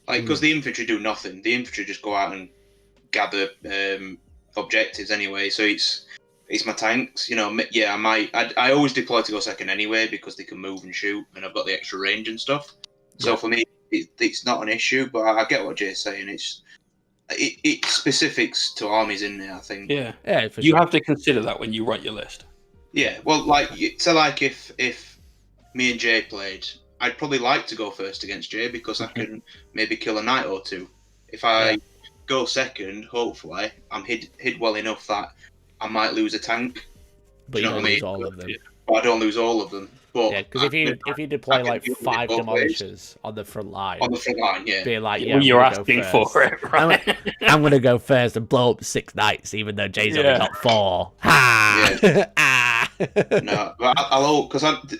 Like, because the infantry do nothing. The infantry just go out and gather objectives anyway, so it's my tanks, I always deploy to go second anyway, because they can move and shoot, and I've got the extra range and stuff. So for me, it's not an issue, but I get what Jay's saying. It's specifics to armies in there, I think. Yeah, for you sure. have to consider that when you write your list. Yeah, well, like if me and Jay played, I'd probably like to go first against Jay, because I can maybe kill a knight or two. If I go second, hopefully, I'm hid well enough that I might lose a tank. But you don't lose all of them. But I don't lose all of them. But yeah, because if you deploy like 5 demolishers on the front line, be like, well, you're asking for it, right? I'm gonna go first and blow up 6 knights, even though Jay's only got 4. Ha! Yeah. No, but because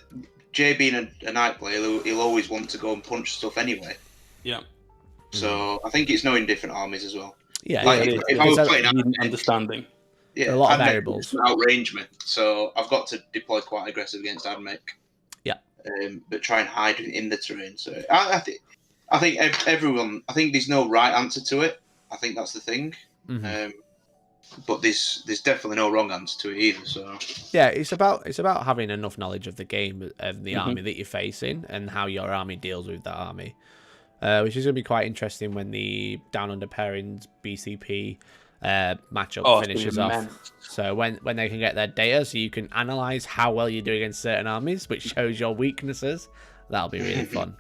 Jay being a knight player, he'll always want to go and punch stuff anyway. Yeah. So I think it's knowing different armies as well. Yeah, like if I was playing understanding. Yeah, a lot of variables. Outrange me, so I've got to deploy quite aggressive against Admech. Yeah. But try and hide in the terrain. So I think everyone. I think there's no right answer to it. I think that's the thing. But there's definitely no wrong answer to it either. So yeah, it's about having enough knowledge of the game, of the army that you're facing, and how your army deals with that army, which is going to be quite interesting when the Down Under Pairings BCP matchup finishes off. So when they can get their data, so you can analyze how well you do against certain armies, which shows your weaknesses. That'll be really fun.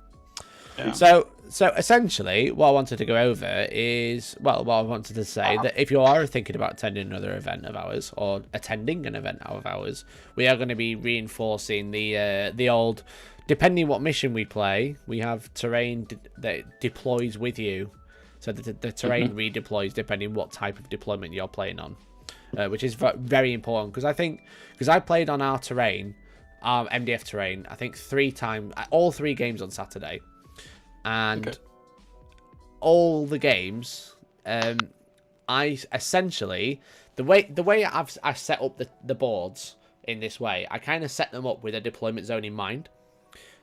Yeah. So essentially, what I wanted to go over is, what I wanted to say, that if you are thinking about attending another event of ours, or attending an event of ours, we are going to be reinforcing the old, depending what mission we play, we have terrain that deploys with you. So the terrain redeploys depending what type of deployment you're playing on. which is very important because I played on our terrain, MDF terrain, I think 3 times, all 3 games on Saturday, and all the games, I essentially the way I set up the boards in this way, I kind of set them up with a deployment zone in mind.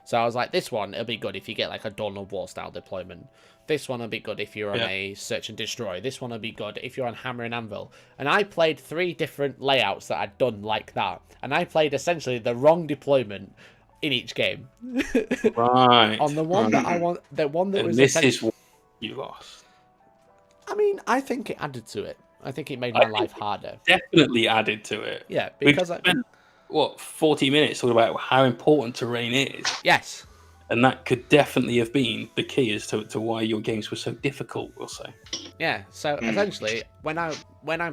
So I was like, this one, it'll be good if you get like a Dawn of War style deployment. This one will be good if you're on a Search and Destroy. This one will be good if you're on Hammer and Anvil. And I played 3 different layouts that I'd done like that. And I played essentially the wrong deployment in each game. Right. On the one that I want, the one that and was this is what you lost. I mean, I think it added to it. I think it made my life harder. Definitely added to it. Yeah, because We've spent, 40 minutes talking about how important terrain is. Yes. And that could definitely have been the key as to why your games were so difficult, we'll say. Yeah, so essentially, when I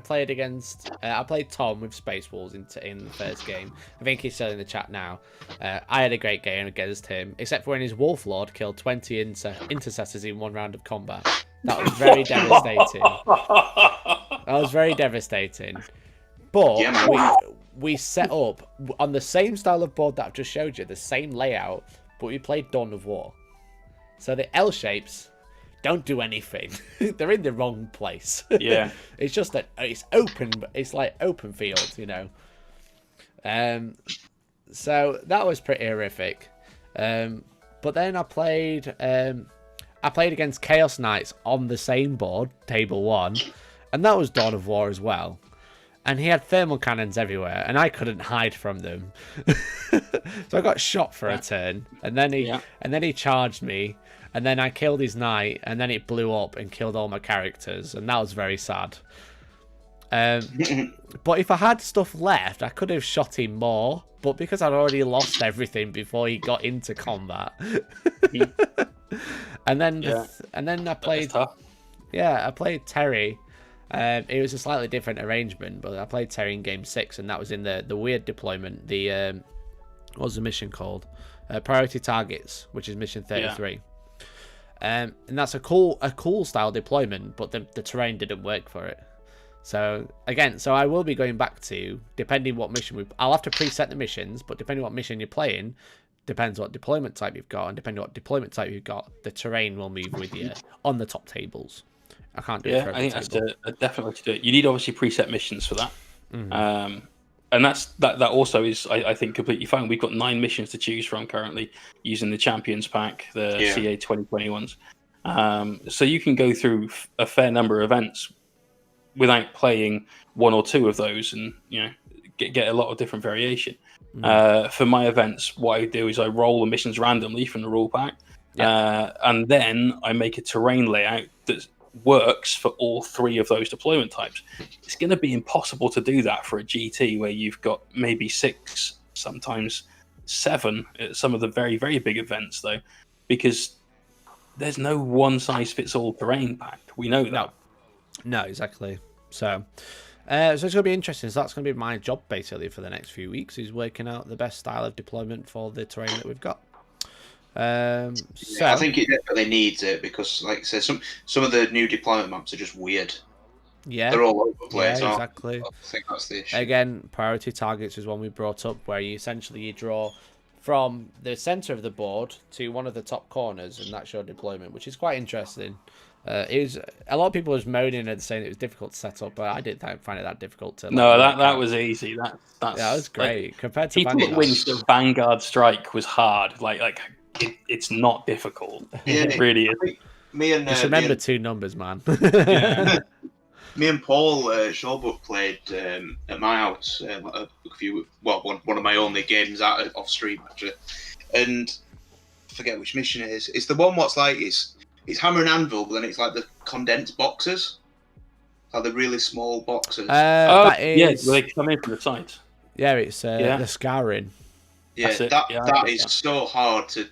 played against... I played Tom with Space Wolves in the first game. I think he's still in the chat now. I had a great game against him, except for when his Wolf Lord killed 20 intercessors in 1 round of combat. That was very devastating. That was very devastating. But we set up on the same style of board that I've just showed you, the same layout, but we played Dawn of War. So the L shapes don't do anything. They're in the wrong place. Yeah. It's just that it's open, but it's like open field, you know. So that was pretty horrific. But then I played against Chaos Knights on the same board, table 1, and that was Dawn of War as well. And he had thermal cannons everywhere, and I couldn't hide from them. So I got shot for a turn, and then he charged me, and then I killed his knight, and then it blew up and killed all my characters, and that was very sad. But if I had stuff left, I could have shot him more, but because I'd already lost everything before he got into combat. And then I played... I played Terry. It was a slightly different arrangement, but I played Terry in game 6, and that was in the weird deployment. The what was the mission called? Priority Targets, which is mission 33. And that's a cool style deployment, but the terrain didn't work for it. So again, I will be going back to, depending what mission I'll have to preset the missions, but depending what mission you're playing, depends what deployment type you've got, and depending what deployment type you've got, the terrain will move with you on the top tables. I can't do it for every I think table. that's definitely to do it. You need obviously preset missions for that. And that also is, I think, completely fine. We've got 9 missions to choose from currently using the Champions Pack, the CA 2020 ones. So you can go through a fair number of events without playing 1 or 2 of those, and get a lot of different variation. For my events, what I do is I roll the missions randomly from the rule pack, and then I make a terrain layout that works for all 3 of those deployment types. It's going to be impossible to do that for a GT where you've got maybe 6, sometimes 7 at some of the very, very big events, though, because there's no one-size-fits-all terrain pack. We know that. No, exactly. So it's going to be interesting. So that's going to be my job, basically, for the next few weeks, is working out the best style of deployment for the terrain that we've got. I think it definitely needs it, because, like I said, some of the new deployment maps are just weird. Yeah, they're all over the place. Yeah, exactly. I think that's the issue. Again, priority targets is one we brought up, where you draw from the center of the board to one of the top corners, and that's your deployment, which is quite interesting. It was a lot of people was moaning and saying it was difficult to set up, but I didn't find it that difficult to. No, that was easy. That was great compared to people that wins the Vanguard Strike was hard. Like it's not difficult. Yeah, it really is. Just remember 2 numbers, man. Me and Paul Shawbuck played at my house one of my only games out off stream, actually, and I forget which mission it is. It's the one what's like it's Hammer and Anvil, but then it's like the condensed boxes, like the really small boxes. That is... where they come in from the sides. Yeah, it's the scouring. Yeah, that is so hard to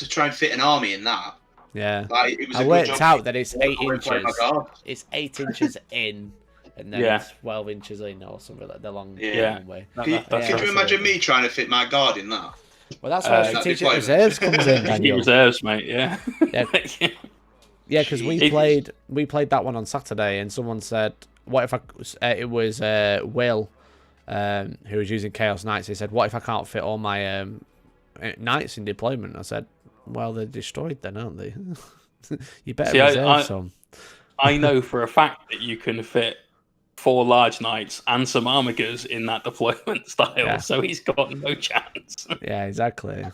try and fit an army in that. Yeah, like, it was I worked out that it's 8 inches. It's 8 inches in, and then it's 12 inches in, or something like the long way. Could you imagine me trying to fit my guard in that? Well, that's where strategic reserves comes in, Daniel. Reserves, mate. Yeah, because we played that one on Saturday, and someone said, what if it was Will, who was using Chaos Knights. He said, what if I can't fit all my knights in deployment? I said, well, they're destroyed then, aren't they? You better reserve some. I know for a fact that you can fit 4 large knights and some armigers in that deployment style, so he's got no chance. Yeah, exactly.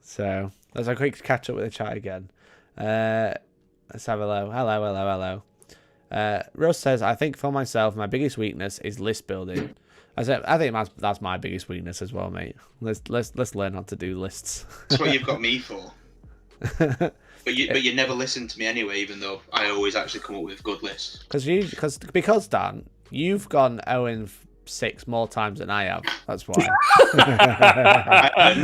So let's have a quick catch up with the chat again. Let's have a hello. Russ says, I think for myself, my biggest weakness is list building. I think that's my biggest weakness as well, mate. Let's learn how to do lists. That's what you've got me for. But you never listen to me anyway, even though I always actually come up with good lists. Because Dan, you've gone 0-6 more times than I have. That's why.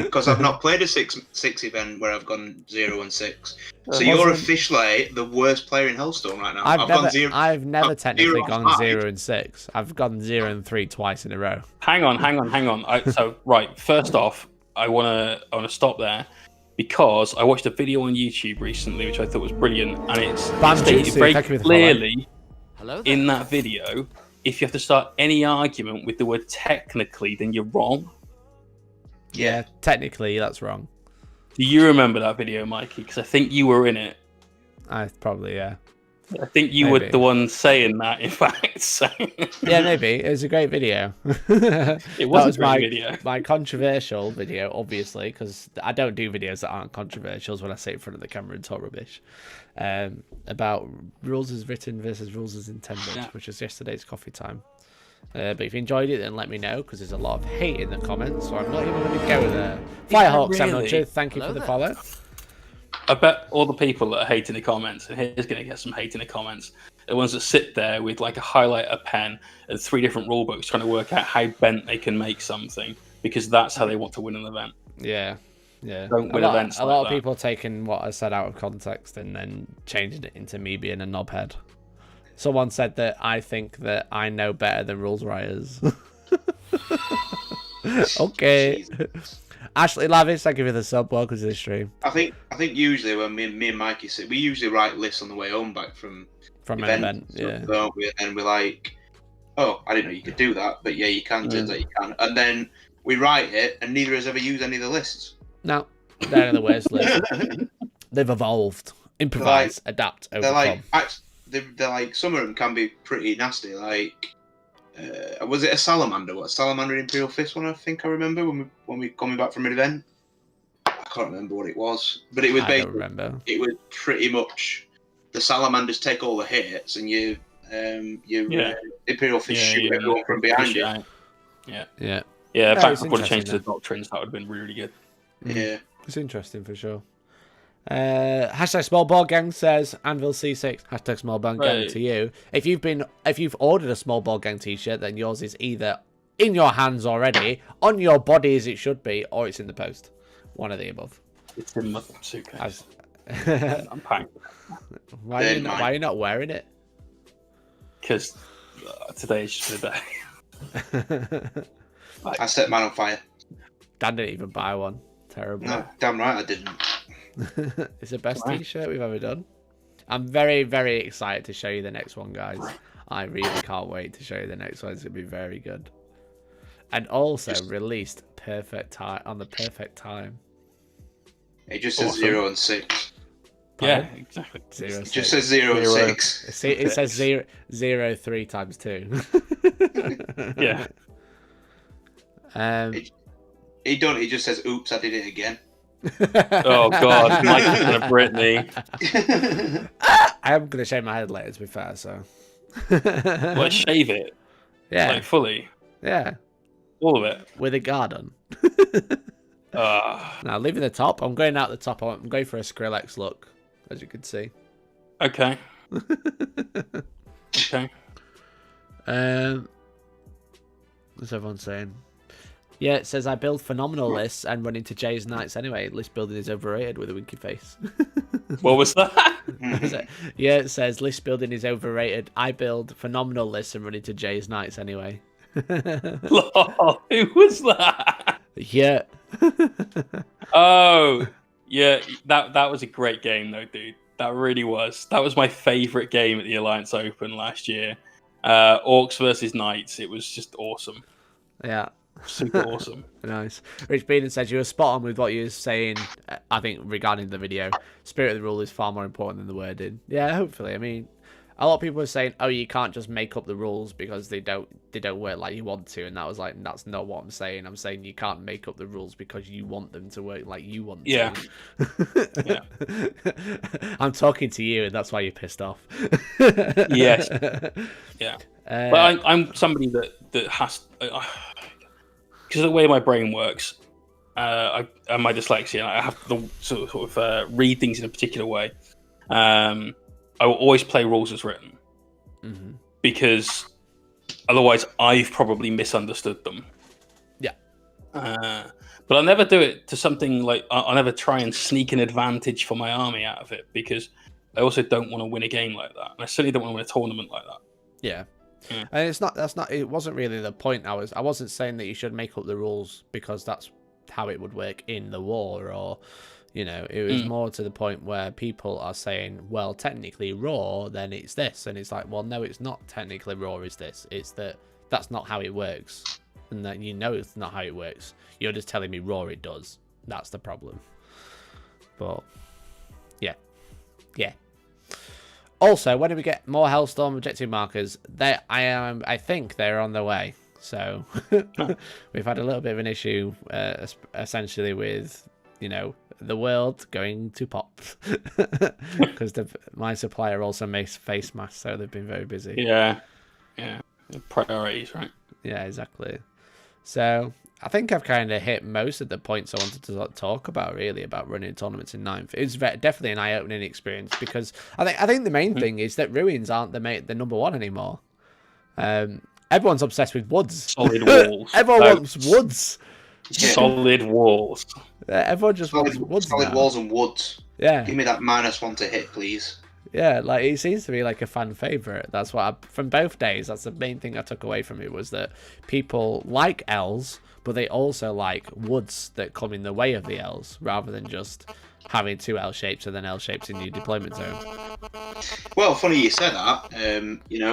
Because I've not played a 6 event where I've gone 0-6. So you're officially the worst player in Hellstorm right now. I've never technically gone 0-6. I've gone 0-3 twice in a row. Hang on. Right, first off, I wanna stop there. Because I watched a video on YouTube recently, which I thought was brilliant, and it's stated very clearly in that video, if you have to start any argument with the word technically, then you're wrong. Yeah, technically, that's wrong. Do you remember that video, Mikey? Because I think you were in it. Yeah. I think you were the one saying that, in fact. So. Yeah, maybe. It was a great video. It was a great video. My controversial video, obviously, because I don't do videos that aren't controversial when I sit in front of the camera and talk rubbish. About rules as written versus rules as intended, which was yesterday's coffee time. But if you enjoyed it, then let me know, because there's a lot of hate in the comments, so I'm not even going to go there. Firehawk700, thank you for the follow. I bet all the people that are hating the comments, and here's going to get some hate in the comments, the ones that sit there with like a highlighter pen and 3 different rule books trying to work out how bent they can make something, because that's how they want to win an event. Yeah. Don't win events. A lot of people taking what I said out of context and then changing it into me being a knobhead. Someone said that I think that I know better than rules writers. Okay. Ashley Lavish, thank you for the sub. Welcome to the stream. I think usually when me and Mikey sit, we usually write lists on the way home back from an event, yeah. Don't we? And we're like, oh, I didn't know you could do that, but yeah, you can. Turns out you can. And then we write it, and neither has ever used any of the lists. No, they're in the worst list. They've evolved, improvise, adapt, overcome. They're like some of them can be pretty nasty. Like, was it a salamander? What, salamander Imperial Fist one? I think I remember when we coming back from an event. I can't remember what it was, but it was basically. I don't remember. It was pretty much the salamanders take all the hits, and you Imperial Fist shoot everyone from behind you. Yeah. If I would have changed the doctrines, that would have been really good. Yeah, it's interesting for sure. Hashtag small ball gang says Anvil C6. Hashtag small ball gang to you. If you've ordered a small ball gang t-shirt, then yours is either in your hands already, on your body as it should be, or it's in the post. One or the above. It's in my suitcase. I'm packed. Why are you not wearing it? Because today is just a day. I set mine on fire. Dan didn't even buy one. Terrible. No, damn right I didn't. It's the best t-shirt we've ever done. I'm very, very excited to show you the next one, guys. I really can't wait to show you the next one. It's going to be very good. And also released on the perfect time. It just says 0 and 6. Yeah, exactly. It just says 0 and 6. It says 0 3 times 2. Yeah. He just says, oops, I did it again. Oh God, Mike's gonna Brittany. I am gonna shave my head later, to be fair. So, let's shave it. Yeah, like fully. Yeah, all of it with a garden. Now leaving the top. I'm going out the top. I'm going for a Skrillex look, as you can see. Okay. Okay. What's everyone saying? Yeah, it says I build phenomenal lists and run into Jay's Knights anyway. List building is overrated with a winky face. What was that? Yeah, it says list building is overrated. I build phenomenal lists and run into Jay's Knights anyway. Lol, who was that? Yeah. Oh, yeah. That was a great game though, dude. That really was. That was my favourite game at the Alliance Open last year. Orcs versus Knights. It was just awesome. Yeah. Super awesome. Nice. Rich Beanon says you were spot on with what you were saying. I think regarding the video, spirit of the rule is far more important than the wording. Yeah, hopefully. I mean, a lot of people are saying, "Oh, you can't just make up the rules because they don't work like you want to," and that was like, that's not what I'm saying. I'm saying you can't make up the rules because you want them to work like you want Yeah. to. Yeah. I'm talking to you, and that's why you're pissed off. Yes. Yeah. But I'm somebody that has. Because of the way my brain works, and my dyslexia, and I have to sort of read things in a particular way. I will always play rules as written, because otherwise I've probably misunderstood them. Yeah. But I'll never do it to something like I'll never try and sneak an advantage for my army out of it, because I also don't want to win a game like that, and I certainly don't want to win a tournament like that. Yeah. And it wasn't really the point. I wasn't saying that you should make up the rules because that's how it would work in the war, or it was more to the point where people are saying, well, technically raw, then it's this, and it's like, well, no, it's not technically raw is this, it's that's not how it works, and that it's not how it works. You're just telling me raw it does. That's the problem. But yeah. Also, when do we get more Hellstorm objective markers? I think they're on the way. So we've had a little bit of an issue, essentially with the world going to pop, because my supplier also makes face masks, so they've been very busy. Yeah. Priorities, right? Yeah, exactly. So I think I've kind of hit most of the points I wanted to talk about, really, about running tournaments in 9th. It was definitely an eye-opening experience, because I think the main thing is that ruins aren't the number one anymore. Everyone's obsessed with woods. Solid walls. Everyone wants woods. Solid walls. Everyone just wants woods. Solid walls and woods. Yeah. Give me that -1 to hit, please. Yeah, like it seems to be like a fan favorite. That's what from both days. That's the main thing I took away from it, was that people like L's, but they also like woods that come in the way of the L's, rather than just having 2 L shapes and then L shapes in your deployment zone. Well, funny you said that.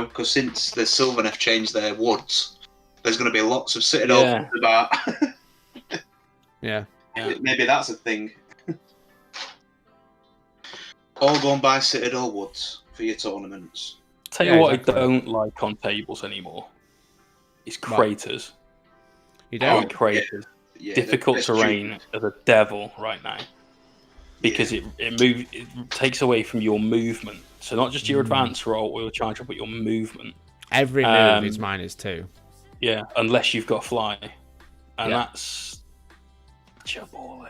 Because since the Sylvaneth changed their woods, there's going to be lots of Citadel about. Yeah. Maybe that's a thing. All go and buy Citadel woods for your tournaments. Tell you what, exactly. I don't like on tables anymore. It's craters. You don't? Craters. Yeah, difficult terrain as a devil right now, because it takes away from your movement. So not just your advance roll or your charge, but your movement. Every move is -2. Yeah, unless you've got fly, and that's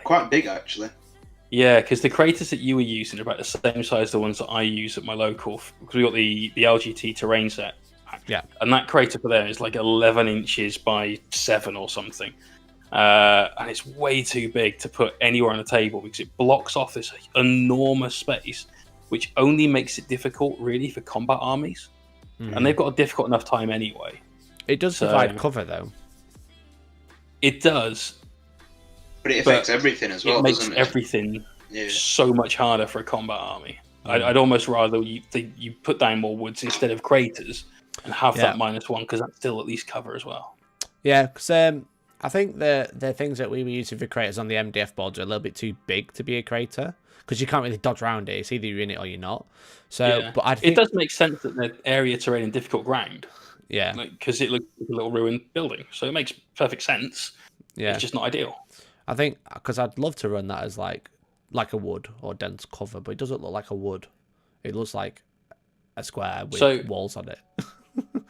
quite big, actually. Yeah, because the craters that you were using are about the same size as the ones that I use at my local, because we got the LGT terrain set. Yeah. And that crater for there is like 11 inches by 7 or something. And it's way too big to put anywhere on the table, because it blocks off this enormous space, which only makes it difficult, really, for combat armies. And they've got a difficult enough time anyway. It does provide cover, though. It does. But it affects everything as well, doesn't it? It makes everything so much harder for a combat army. I'd almost rather you put down more woods instead of craters and have that -1, because that's still at least cover as well. Yeah, because I think the things that we were using for craters on the MDF boards are a little bit too big to be a crater, because you can't really dodge around it. It's either you're in it or you're not. So, but I think it does make sense that the area terrain and difficult ground. Yeah, because it looks like a little ruined building, so it makes perfect sense. Yeah, it's just not ideal. I think because I'd love to run that as like a wood or dense cover, but it doesn't look like a wood. It looks like a square with walls on it.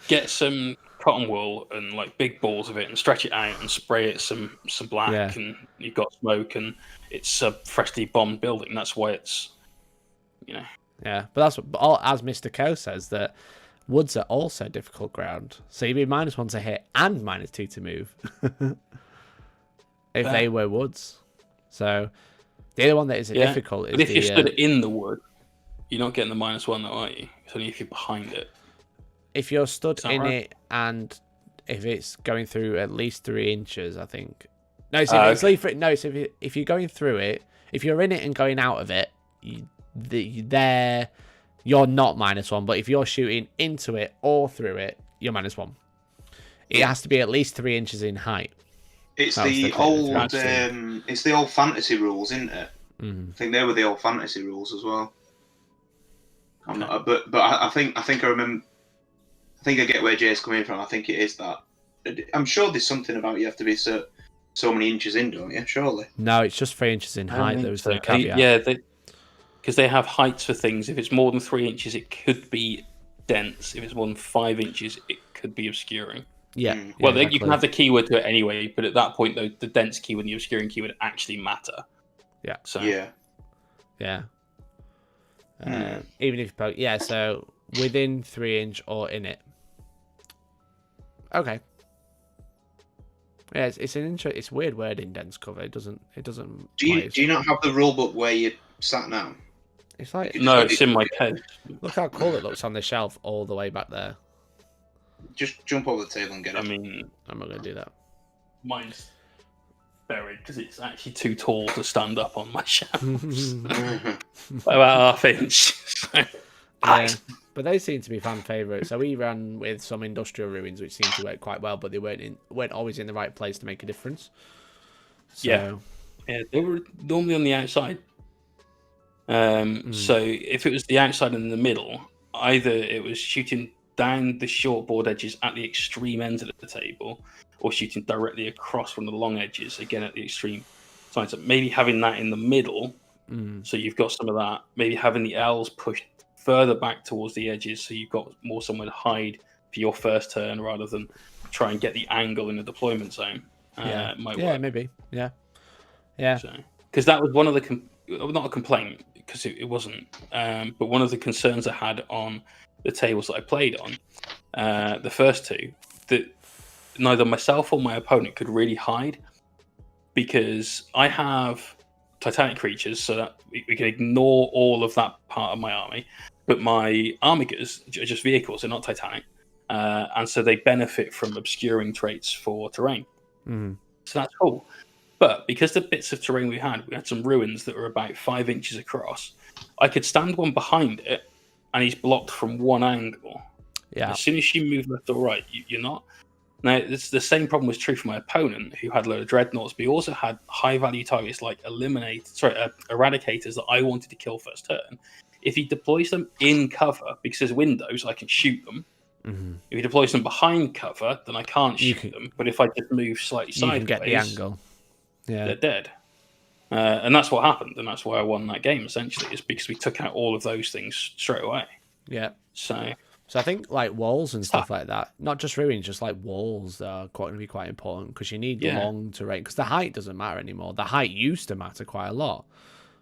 Get some cotton wool and like big balls of it and stretch it out and spray it some black, and you've got smoke, and it's a freshly bombed building. That's why it's, Yeah, but that's as Mr. Co says, that woods are also difficult ground. So you'd be -1 to hit and -2 to move. If they were woods. So the other one that is difficult is but if you stood in the wood, you're not getting the -1 though, are you? It's only if you're behind it. If you're stood in it, and if it's going through at least 3 inches, I think. No, so if you're going through it, if you're in it and going out of it, they're you're not -1. But if you're shooting into it or through it, you're -1. It has to be at least 3 inches in height. It's That was the the old, thing. it's the old fantasy rules, isn't it? Mm. I think they were the old fantasy rules as well. I'm not, but I think I remember. I think I get where Jay's coming from. I think it is that. I'm sure there's something about you have to be so many inches in, don't you? Surely. No, it's just 3 inches in height. There was the caveat. Yeah, because they have heights for things. If it's more than 3 inches, it could be dense. If it's more than 5 inches, it could be obscuring. Yeah. Well, exactly. you can have the keyword to it anyway, but at that point, though, the dense keyword and the obscuring keyword actually matter. Yeah. So Yeah. Even if you poke, so within 3 inch or in it. Okay. Yeah, it's weird wording, dense cover. It doesn't. Do you not have the rule book where you sat now? It's like No, it's in my head. Look how cool it looks on the shelf all the way back there. Just jump over the table and get it. I mean, I'm not gonna do that. mine's buried because it's actually too tall to stand up on my shelf. About 1/2 inch. Yeah, but they seem to be fan favourites. So we ran with some industrial ruins, which seemed to work quite well, but they weren't always in the right place to make a difference. So, Yeah, they were normally on the outside. So if it was the outside and in the middle, either it was shooting down the short board edges at the extreme ends of the table, or shooting directly across from the long edges, again at the extreme sides. So maybe having that in the middle, so you've got some of that. Maybe having the L's pushed further back towards the edges, so you've got more somewhere to hide for your first turn, rather than try and get the angle in the deployment zone. Might work. Maybe. Yeah. Because that was one of the not a complaint, because it wasn't, but one of the concerns I had on the tables that I played on, the first two, that neither myself or my opponent could really hide, because I have Titanic creatures, so that we can ignore all of that part of my army, but my Armigers are just vehicles, they're not Titanic, and so they benefit from obscuring traits for terrain. So that's cool. But because the bits of terrain we had some ruins that were about 5 inches across, I could stand one behind it, and he's blocked from one angle. Yeah. As soon as you move left or right, you're not. Now, it's the same problem was true for my opponent, who had a load of dreadnoughts, but he also had high-value targets like eradicators that I wanted to kill first turn. If he deploys them in cover, because there's windows, I can shoot them. If he deploys them behind cover, then I can't shoot them. But if I just move slightly sideways, you can get the angle. Yeah. They're dead. And that's what happened, and that's why I won that game, essentially, is because we took out all of those things straight away. Yeah. So I think like walls and stuff like that, not just ruins, just like walls are going to be quite important, because you need long terrain, because the height doesn't matter anymore. The height used to matter quite a lot,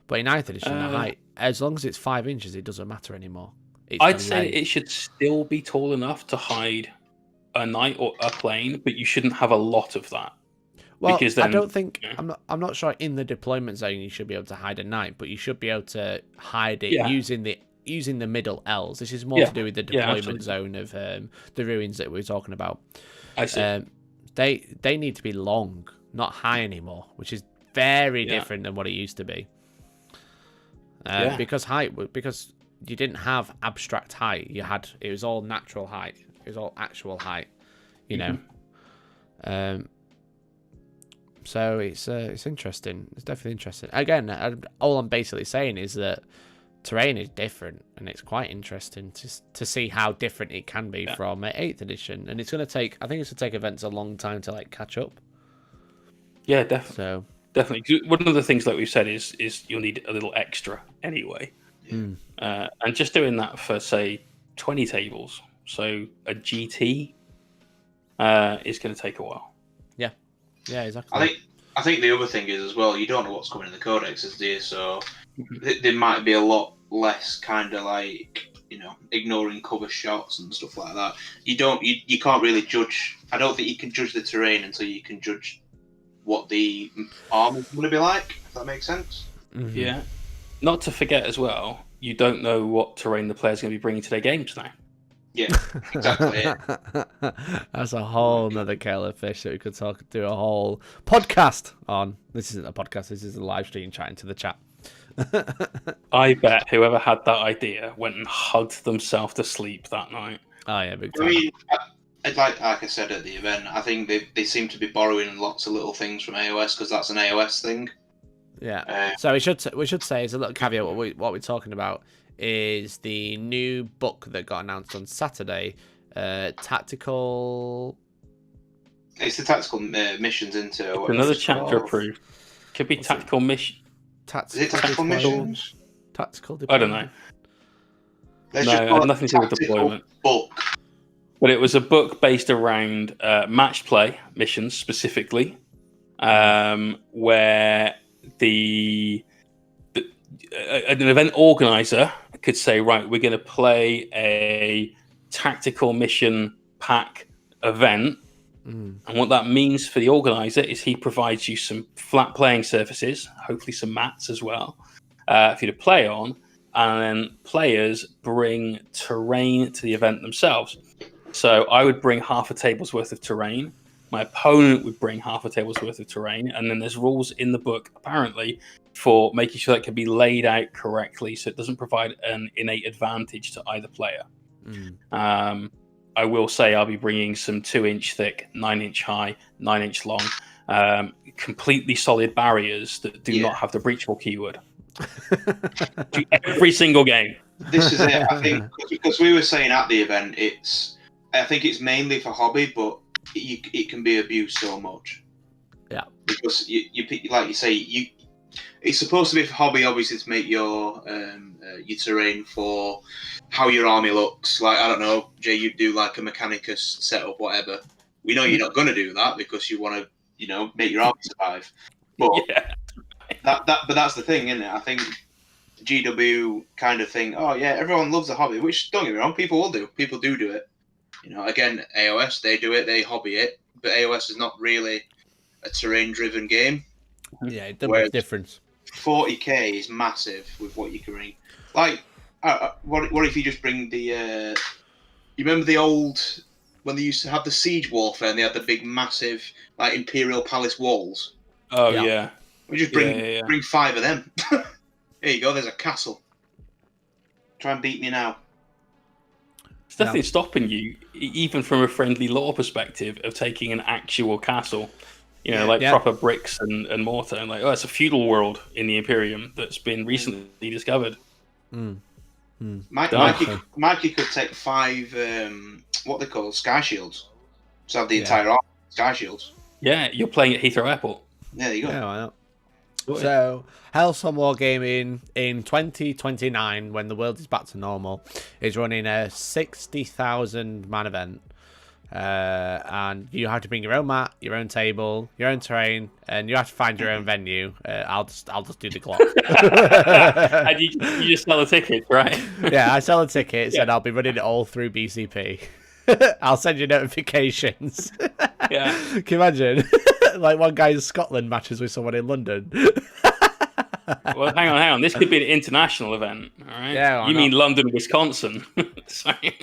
but in 9th edition, the height, as long as it's 5 inches, it doesn't matter anymore. I'd say it should still be tall enough to hide a knight or a plane, but you shouldn't have a lot of that. Well, because then, I don't think I'm not sure in the deployment zone you should be able to hide a knight, but you should be able to hide it using the middle L's. This is more to do with the deployment zone of the ruins that we were talking about. I see. They need to be long, not high anymore, which is very different than what it used to be. Because you didn't have abstract height. It was all natural height. It was all actual height. You know. So it's interesting. It's definitely interesting. Again, all I'm basically saying is that terrain is different, and it's quite interesting to see how different it can be from 8th edition. And it's going to take, I think it's going to take events a long time to like catch up. Yeah, definitely. So definitely, one of the things like we've said is you'll need a little extra anyway, and just doing that for say 20 tables, so a GT is going to take a while. Yeah, exactly. I think the other thing is as well, you don't know what's coming in the codexes, do you? So there might be a lot less kind of like, ignoring cover shots and stuff like that. You can't really judge. I don't think you can judge the terrain until you can judge what the armor's going to be like, if that makes sense. Yeah. Not to forget as well, you don't know what terrain the player's going to be bringing to their games now. Yeah, exactly. That's a whole nother kettle of fish that we could do a whole podcast on. This isn't a podcast, this is a live stream chatting to the chat. I bet whoever had that idea went and hugged themselves to sleep that night. Oh yeah, big I time. mean, like I said at the event, I think they seem to be borrowing lots of little things from AOS because that's an AOS thing. Yeah. So we should say as a little caveat what we're talking about is the new book that got announced on Saturday, tactical. It's the tactical missions into Another chapter approved. Could be tactical mission. Is it tactical missions? Tactical I deployment. don't know. Let's No, just call it nothing to do with tactical deployment. Book. But it was a book based around match play missions specifically, where an event organizer could say, right, we're going to play a tactical mission pack event. And what that means for the organizer is he provides you some flat playing surfaces, hopefully some mats as well, for you to play on. And then players bring terrain to the event themselves. So I would bring half a table's worth of terrain. My opponent would bring half a table's worth of terrain. And then there's rules in the book, apparently, for making sure that can be laid out correctly so it doesn't provide an innate advantage to either player. I will say I'll be bringing some 2-inch thick, 9-inch high, 9-inch long, completely solid barriers that do not have the breachable keyword. To every single game. This is it. I think because we were saying at the event, I think it's mainly for hobby, but it can be abused so much. Yeah. Because you like you say, it's supposed to be for hobby, obviously, to make your terrain for how your army looks. Like, I don't know, Jay, you do like a Mechanicus setup, whatever. We know you're not going to do that because you want to, make your army survive. But but that's the thing, isn't it? I think GW kind of think, oh yeah, everyone loves a hobby, which don't get me wrong, people will do. People do it. Again, AOS, they do it, they hobby it, but AOS is not really a terrain-driven game. Yeah, it doesn't make a difference. 40k is massive with what you can bring. Like, what if you just bring the? You remember the old when they used to have the siege warfare and they had the big, massive like Imperial Palace walls? Oh yeah. We just bring 5 of them. Here you go. There's a castle. Try and beat me now. It's definitely stopping you, even from a friendly lore perspective, of taking an actual castle. Proper bricks and mortar, and it's a feudal world in the Imperium that's been recently discovered. Mikey could take 5, what they call sky shields. So have the entire army sky shields. Yeah, you're playing at Heathrow Airport. There you go. Yeah, why not? So, Hellstormwargaming in 2029, when the world is back to normal, is running a 60,000 man event. And you have to bring your own mat, your own table, your own terrain, and you have to find your own venue. I'll just do the clock. And you just sell the tickets, right? Yeah, I sell the tickets, and I'll be running it all through BCP. I'll send you notifications. Yeah. Can you imagine? Like one guy in Scotland matches with someone in London. Well, hang on. This could be an international event, all right? Yeah, you mean London, Wisconsin? Sorry.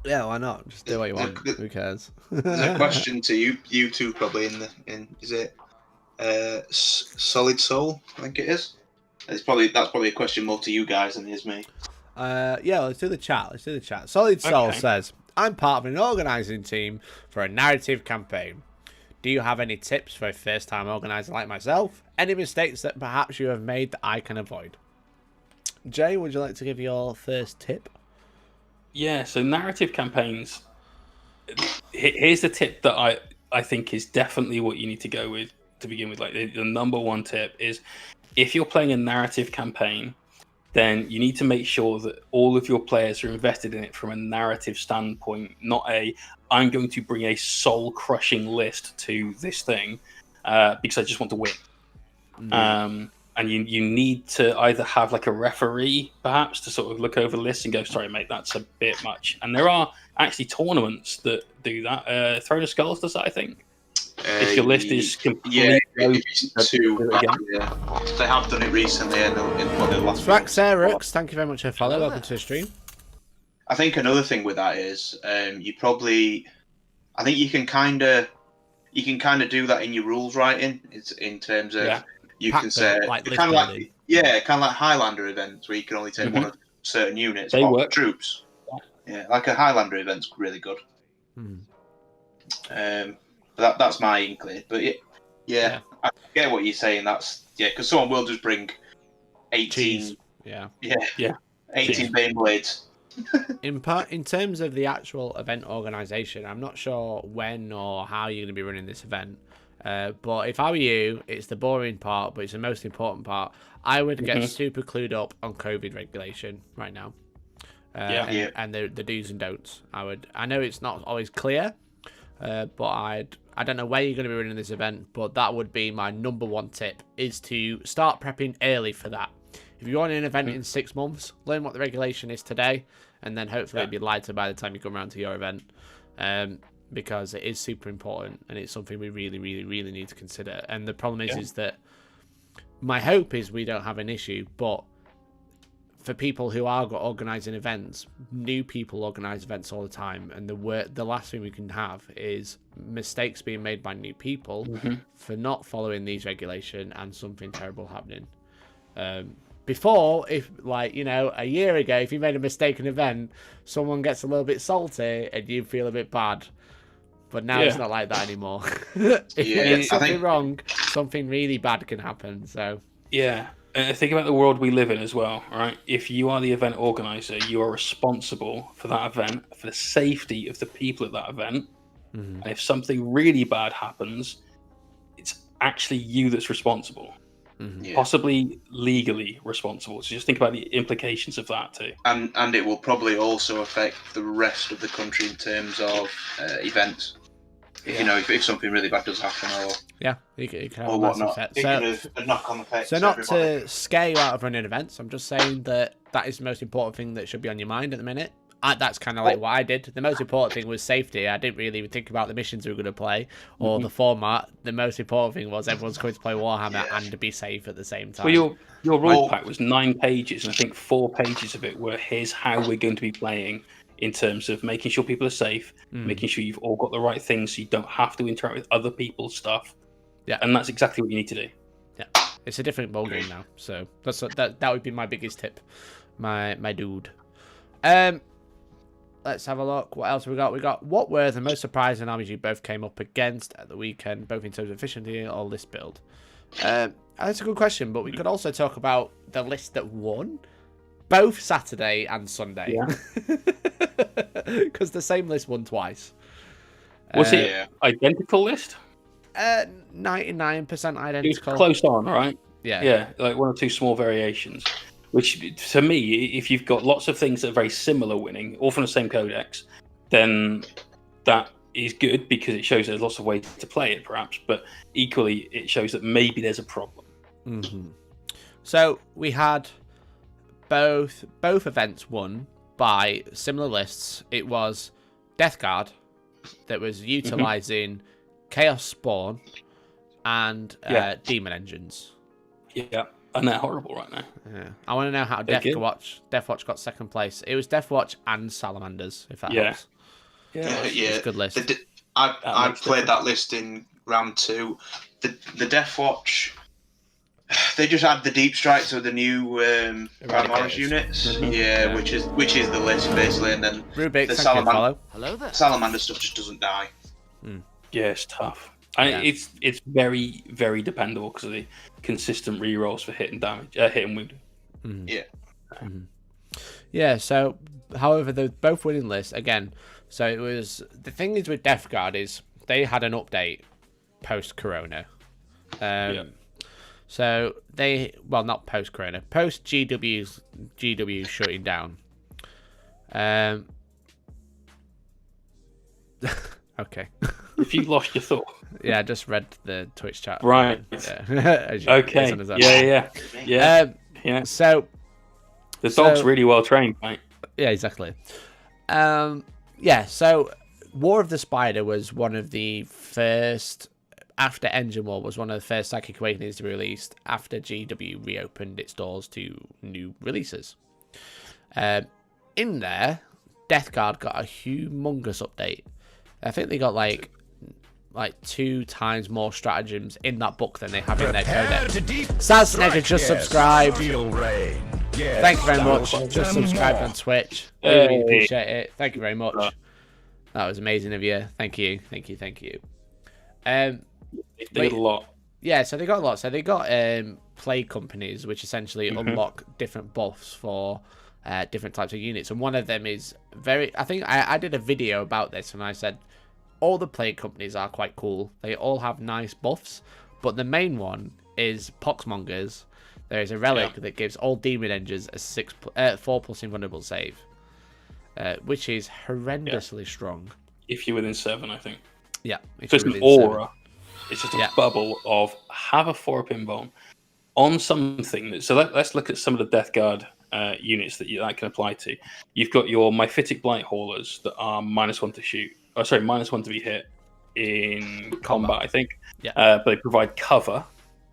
Yeah, why not? Just do what you want. Who cares? There's a question to you two probably is it Solid Soul? I think it is. That's probably a question more to you guys than it is me. Let's do the chat. Solid Soul says, I'm part of an organising team for a narrative campaign. Do you have any tips for a first-time organizer like myself? Any mistakes that perhaps you have made that I can avoid? Jay, would you like to give your first tip? Yeah, so narrative campaigns. Here's the tip that I think is definitely what you need to go with to begin with. Like the number one tip is, if you're playing a narrative campaign, then you need to make sure that all of your players are invested in it from a narrative standpoint, not I'm going to bring a soul-crushing list to this thing because I just want to win. And you need to either have like a referee, perhaps, to sort of look over the list and go, sorry, mate, that's a bit much. And there are actually tournaments that do that. Throne of Skulls does that, I think. If your list is completely they have done it recently in the last. Fraxerix, thank you very much for following. Welcome to the stream. I think another thing with that is I think you can kind of do that in your rules writing. It's in terms of you Pack can say build, like list kind of building. like kind of like Highlander events where you can only take one of certain units They of work. troops. Yeah, like a Highlander event's really good. That's my inkling. But yeah, I get what you're saying. That's because someone will just bring 18. Cheese. Yeah. 18 Cheese. Baneblades. In terms of the actual event organisation, I'm not sure when or how you're going to be running this event. But if I were you, it's the boring part, but it's the most important part. I would get super clued up on COVID regulation right now. And the do's and don'ts. I know it's not always clear, but I don't know where you're going to be running this event, but that would be my number one tip, is to start prepping early for that. If you're on an event in 6 months, learn what the regulation is today, and then hopefully it'll be lighter by the time you come around to your event, because it is super important, and it's something we really, really, really need to consider. And the problem is that my hope is we don't have an issue, but for people who are organising events, new people organise events all the time, and the last thing we can have is mistakes being made by new people for not following these regulations and something terrible happening. Before, if a year ago, if you made a mistake in an event, someone gets a little bit salty and you feel a bit bad. But now it's not like that anymore. If you get something wrong, something really bad can happen. So think about the world we live in as well, right? If you are the event organizer, you are responsible for that event, for the safety of the people at that event. And if something really bad happens, it's actually you that's responsible. Possibly legally responsible. So just think about the implications of that too. And it will probably also affect the rest of the country in terms of events. If something really bad does happen, it can have or a massive whatnot, effect. it can have a knock-on effect. So not to scare you out of running events, I'm just saying that is the most important thing that should be on your mind at the minute. That's kind of like what I did. The most important thing was safety. I didn't really even think about the missions we were going to play or the format. The most important thing was everyone's going to play Warhammer and to be safe at the same time. Well, your rule pack was 9 pages, and I think 4 pages of it were here's how we're going to be playing in terms of making sure people are safe, making sure you've all got the right things so you don't have to interact with other people's stuff. Yeah, and that's exactly what you need to do. Yeah, it's a different ballgame now. So that would be my biggest tip, my dude. Let's have a look. What else have we got? We got, what were the most surprising armies you both came up against at the weekend, both in terms of efficiency or list build? That's a good question, but we could also talk about the list that won, both Saturday and Sunday. Because the same list won twice. Was it identical list? 99% identical. It was close on, right? Yeah, like 1 or 2 small variations. Which, to me, if you've got lots of things that are very similar winning, all from the same codex, then that is good because it shows there's lots of ways to play it, perhaps. But equally, it shows that maybe there's a problem. So we had both events won by similar lists. It was Death Guard that was utilising Chaos Spawn and Demon Engines. Yeah. And they're horrible right now. Yeah, I want to know how Death Watch got second place. It was Death Watch and Salamanders, if that helps. It's a good list. I played that list in round 2. The Death Watch, they just add the deep strikes with the new Primaris units. Which is the list basically, and then Rubik, the Salamander stuff just doesn't die. Yeah, it's tough. It's very, very dependable because of the consistent rerolls for hit and damage, hit and wound. Yeah. So, however, they're both winning lists again. So it was, the thing is with Death Guard is they had an update post Corona. So not post Corona, post GW shutting down. Okay. If you lost your thought. Yeah, I just read the Twitch chat. Right. Yeah. Okay. Yeah. So the dog's really well trained, mate. Yeah, exactly. So War of the Spider was one of the first, after Engine War, was one of the first Psychic Awakenings to be released after GW reopened its doors to new releases. In there, Death Guard got a humongous update. I think they got like like 2 times more stratagems in that book than they have in their codex. Saznegger just subscribed. Thank you very much. Just subscribed on Twitch. Really appreciate it. Thank you very much. That was amazing of you. Thank you. They did a lot. Yeah, so they got a lot. So they got play companies, which essentially unlock different buffs for different types of units. And one of them is I think I did a video about this, and I said all the play companies are quite cool. They all have nice buffs, but the main one is Poxmongers. There is a relic that gives all demon engines a 4+ invulnerable save, which is horrendously strong. If you're within 7, I think. Yeah, if it's an aura. 7. It's just a bubble of have a 4-up invuln on something. So let's look at some of the Death Guard units that can apply to. You've got your Myphitic Blight Haulers that are -1 to shoot. Oh, sorry, -1 to be hit in combat, I think. Yeah. But they provide cover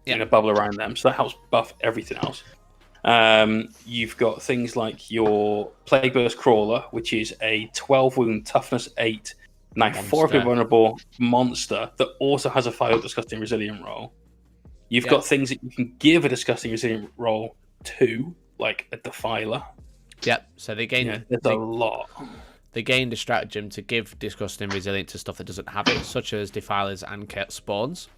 in a bubble around them, so that helps buff everything else. You've got things like your Plague Burst Crawler, which is a 12 wound, toughness 8. Now, 4-up invulnerable monster that also has a 5-up disgusting resilient roll. You've got things that you can give a disgusting resilient roll to, like a Defiler. Yep. So they gain a lot. They gained a stratagem to give disgusting resilient to stuff that doesn't have it, such as Defilers and Spawns.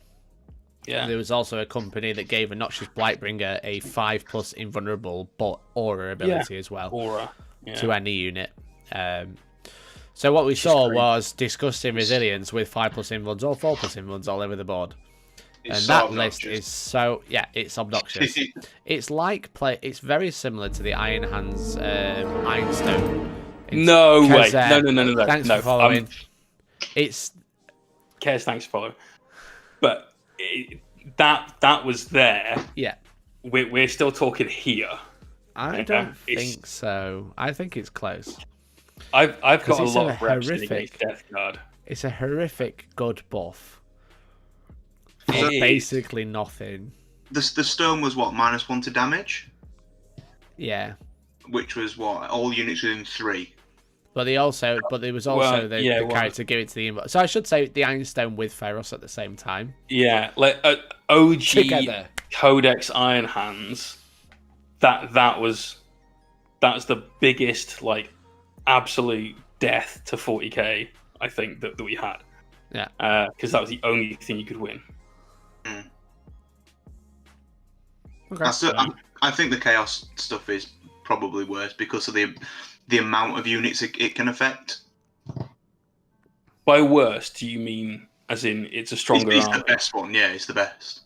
Yeah. There was also a company that gave a Noxious Blightbringer a 5+ invulnerable but aura ability as well. Aura. To any unit. So what we saw was disgusting resilience with 5+ invuns or 4+ invuns all over the board. And that list is it's obnoxious. It's like it's very similar to the Iron Hands Ironstone. No way. No. Thanks for following. Thanks for following. But that was there. Yeah. We're still talking here. I don't think so. I think it's close. I've got a lot of reps against Death Guard. It's a horrific good buff. For basically nothing. The stone was what, -1 to damage? Yeah. Which was what, all units within 3. But there was also the character give it to the invuln. So I should say the Ironstone with Feros at the same time. Yeah, like OG together. Codex Iron Hands. That's the biggest absolute death to 40k I think that we had. Yeah. Because that was the only thing you could win. Okay. I think the Chaos stuff is probably worse because of the amount of units it can affect. By worse, do you mean as in it's a stronger It's army? the best one, yeah, it's the best.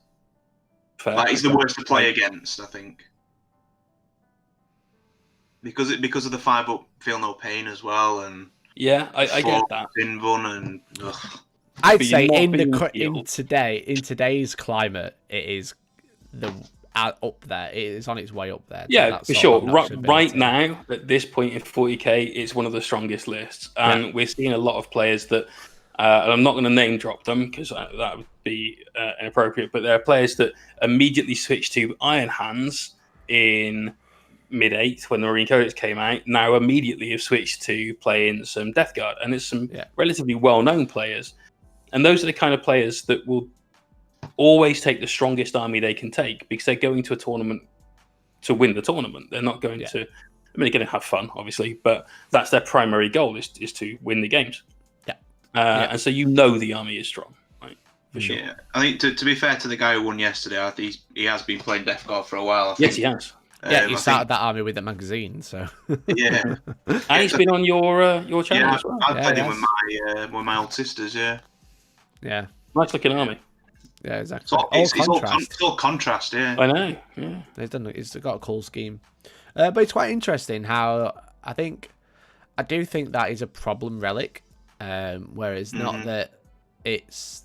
Fair. It's the worst to play against, I think. Because of the 5-up feel no pain as well, and I get that. Invuln and I'd say in today's climate, it is up there. It is on its way up there. Yeah, for sure. Right now, at this point in 40k, it's one of the strongest lists, and we're seeing a lot of players that. And I'm not going to name drop them because that would be inappropriate. But there are players that immediately switched to Iron Hands in mid-8th when the Marine Codex came out. Now immediately have switched to playing some Death Guard, and it's some relatively well-known players. And those are the kind of players that will always take the strongest army they can take because they're going to a tournament to win the tournament. They're not going to. I mean, they're going to have fun, obviously, but that's their primary goal is to win the games. And so the army is strong, right? For sure. Yeah, I think to be fair to the guy who won yesterday, I think he has been playing Death Guard for a while. Yes, he has. He started that army with the magazine, so yeah. And he's been on your channel as well. I've played him with my old sisters. Yeah. Nice looking army. Yeah, exactly. It's all contrast. Yeah. I know. Yeah. It's got a cool scheme, but it's quite interesting how I do think that is a problem relic. Whereas not that it's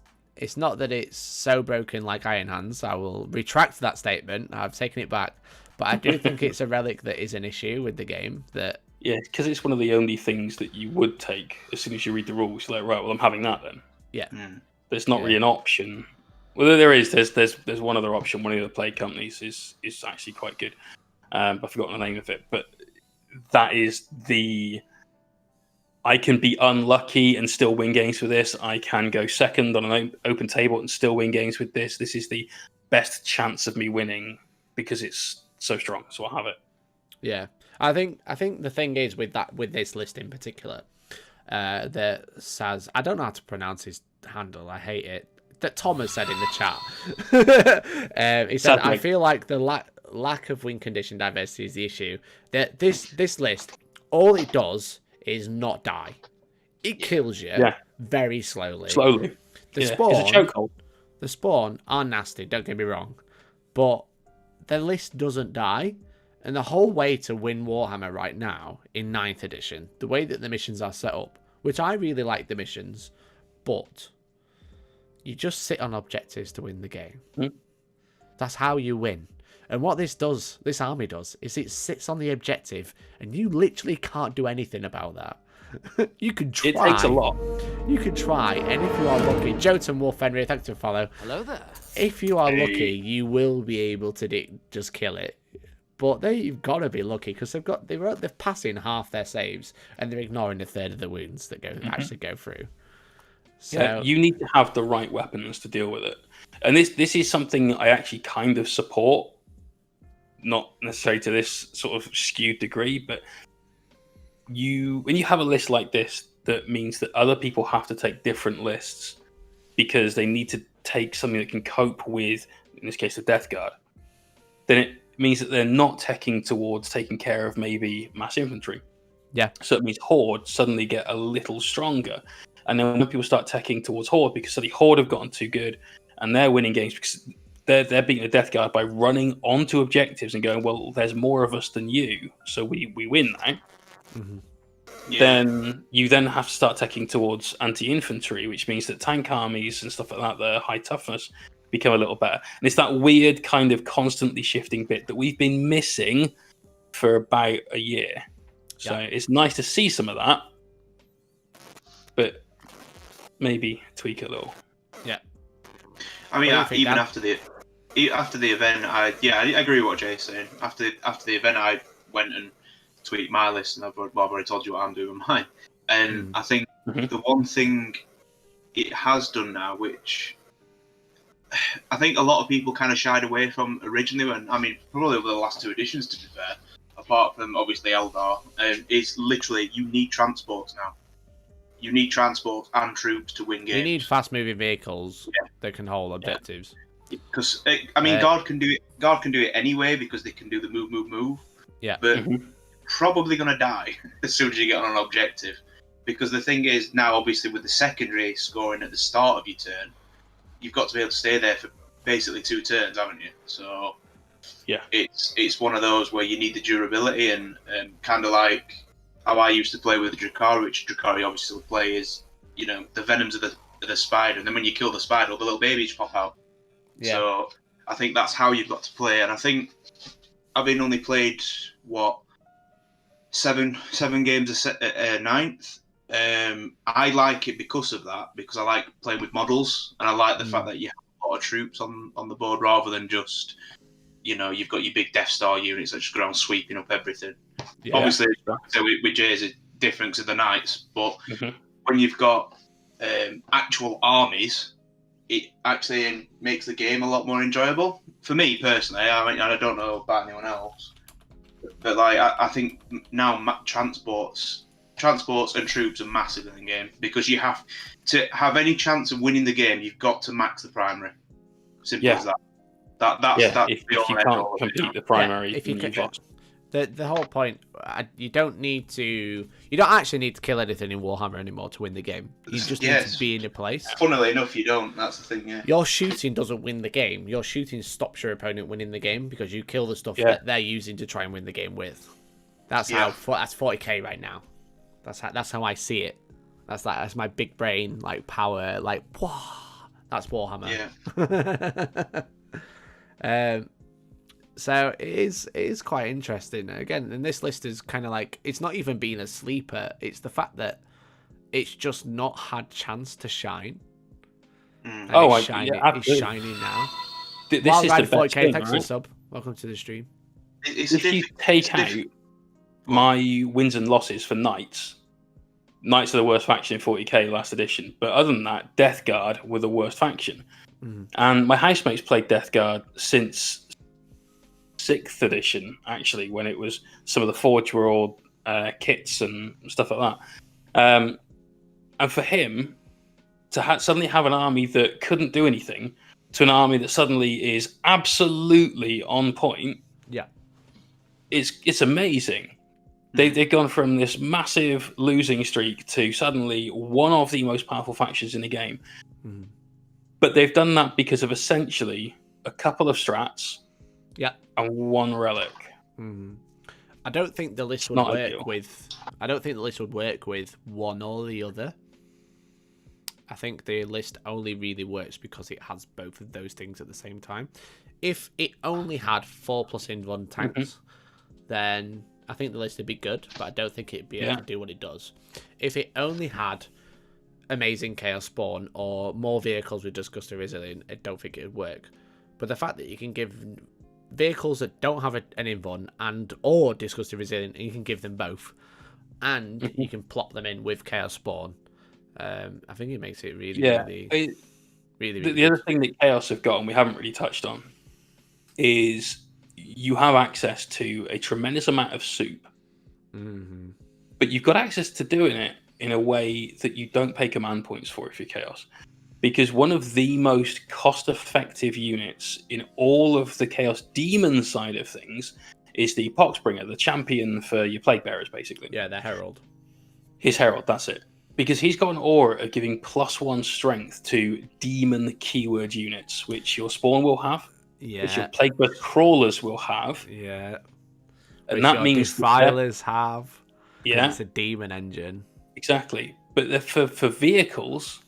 not that it's so broken like Iron Hands. I will retract that statement. I've taken it back. But I do think it's a relic that is an issue with the game. Because it's one of the only things that you would take as soon as you read the rules. You're like, right, well, I'm having that then. Yeah. There's not really an option. Well, there is. There's one other option. One of the play companies is actually quite good. I've forgotten the name of it, but that is the I can be unlucky and still win games with this. I can go second on an open table and still win games with this. This is the best chance of me winning because it's so strong. So I'll have it. Yeah, I think the thing is with this list in particular, that says, I don't know how to pronounce his handle. I hate it. That Thomas said in the chat. He said, I feel like the lack of win condition diversity is the issue. That this list, all it does is not die. It kills you very slowly. The spawn, it's a chokehold. The spawn are nasty, don't get me wrong. But the list doesn't die. And the whole way to win Warhammer right now in 9th edition, the way that the missions are set up, which I really like the missions, but you just sit on objectives to win the game. That's how you win. And what this army does, is it sits on the objective, and you literally can't do anything about that. You can try. It takes a lot. You can try, and if you are lucky, Jotun Wolf Henry, thanks for follow. Hello there. If you are lucky, you will be able to just kill it. But you've got to be lucky because they're passing half their saves, and they're ignoring a third of the wounds that actually go through. So you need to have the right weapons to deal with it, and this is something I actually kind of support. Not necessarily to this sort of skewed degree, but when you have a list like this, that means that other people have to take different lists because they need to take something that can cope with, in this case, the Death Guard. Then it means that they're not taking towards taking care of maybe mass infantry. Yeah. So it means Horde suddenly get a little stronger. And then when people start taking towards Horde, because suddenly Horde have gotten too good and they're winning games because they're beating the Death Guard by running onto objectives and going, well, there's more of us than you, so we win now. Mm-hmm. Yeah. Then you have to start taking towards anti-infantry, which means that tank armies and stuff like that, the high toughness, become a little better. And it's that weird kind of constantly shifting bit that we've been missing for about a year. So it's nice to see some of that, but maybe tweak it a little. Yeah. I mean, even after the event, I agree with what Jay's saying. After the event, I went and tweaked my list, and I've already told you what I'm doing with mine. And I think the one thing it has done now, which I think a lot of people kind of shied away from originally, when probably over the last 2 editions, to be fair, apart from obviously Eldar, is literally you need transports now. You need transport and troops to win games. You need fast-moving vehicles that can hold objectives. Because Guard can do it. Guard can do it anyway because they can do the move. Yeah. But probably gonna die as soon as you get on an objective, because the thing is now, obviously, with the secondary scoring at the start of your turn, you've got to be able to stay there for basically 2 turns, haven't you? So it's one of those where you need the durability and kind of like how I used to play with Drakari, which Drakari obviously would play is, the venoms of the spider, and then when you kill the spider, all the little babies pop out. Yeah. So I think that's how you've got to play, and I think having only played 7 games at 9th, I like it because of that, because I like playing with models, and I like the fact that you have a lot of troops on the board rather than just, you've got your big Death Star units that just go around sweeping up everything. Yeah. Obviously, so with Jay's it's different to the Knights, but when you've got actual armies, it actually makes the game a lot more enjoyable. For me personally, I don't know about anyone else, but I think now transports and troops are massive in the game, because you have to have any chance of winning the game, you've got to max the primary. Simple as that. That's if you can't complete the primary, if you can, the whole point, you don't actually need to kill anything in Warhammer anymore to win the game. You just need to be in a place. Funnily enough, you don't. That's the thing. Yeah. Your shooting doesn't win the game. Your shooting stops your opponent winning the game because you kill the stuff that they're using to try and win the game with. That's that's 40k right now. That's how I see it. That's my big brain power. That's Warhammer. Yeah. So it is quite interesting. Again, and this list is kind of it's not even being a sleeper. It's the fact that it's just not had chance to shine. It's shining now. This is the best thing, thanks for the sub. Welcome to the stream. If you take out my wins and losses for Knights, Knights are the worst faction in 40k last edition, but other than that, Death Guard were the worst faction. And my housemates played Death Guard since 6th edition, actually, when it was some of the Forge World kits and stuff like that. And for him to suddenly have an army that couldn't do anything to an army that suddenly is absolutely on point, it's amazing. They've gone from this massive losing streak to suddenly one of the most powerful factions in the game. But they've done that because of essentially a couple of strats, and one relic. I don't think the list would work with. I don't think the list would work with one or the other. I think the list only really works because it has both of those things at the same time. If it only had 4+ invuln tanks, then I think the list would be good, but I don't think it'd be able to do what it does. If it only had amazing Chaos Spawn or more vehicles with Disgusting Resilient, I don't think it would work. But the fact that you can give vehicles that don't have an invuln or Disgusting Resilient, and you can give them both, and you can plop them in with Chaos Spawn, I think it makes it really really the other thing that Chaos have got, and we haven't really touched on, is you have access to a tremendous amount of soup, but you've got access to doing it in a way that you don't pay command points for if you're Chaos. Because one of the most cost-effective units in all of the Chaos Demon side of things is the Poxbringer, the champion for your Plague Bearers, basically. Yeah, the Herald. His Herald, that's it. Because he's got an aura of giving +1 strength to demon keyword units, which your Spawn will have, which your Plague Bear Crawlers will have. And which that means Defilers have. Yeah. It's a demon engine. Exactly. But for vehicles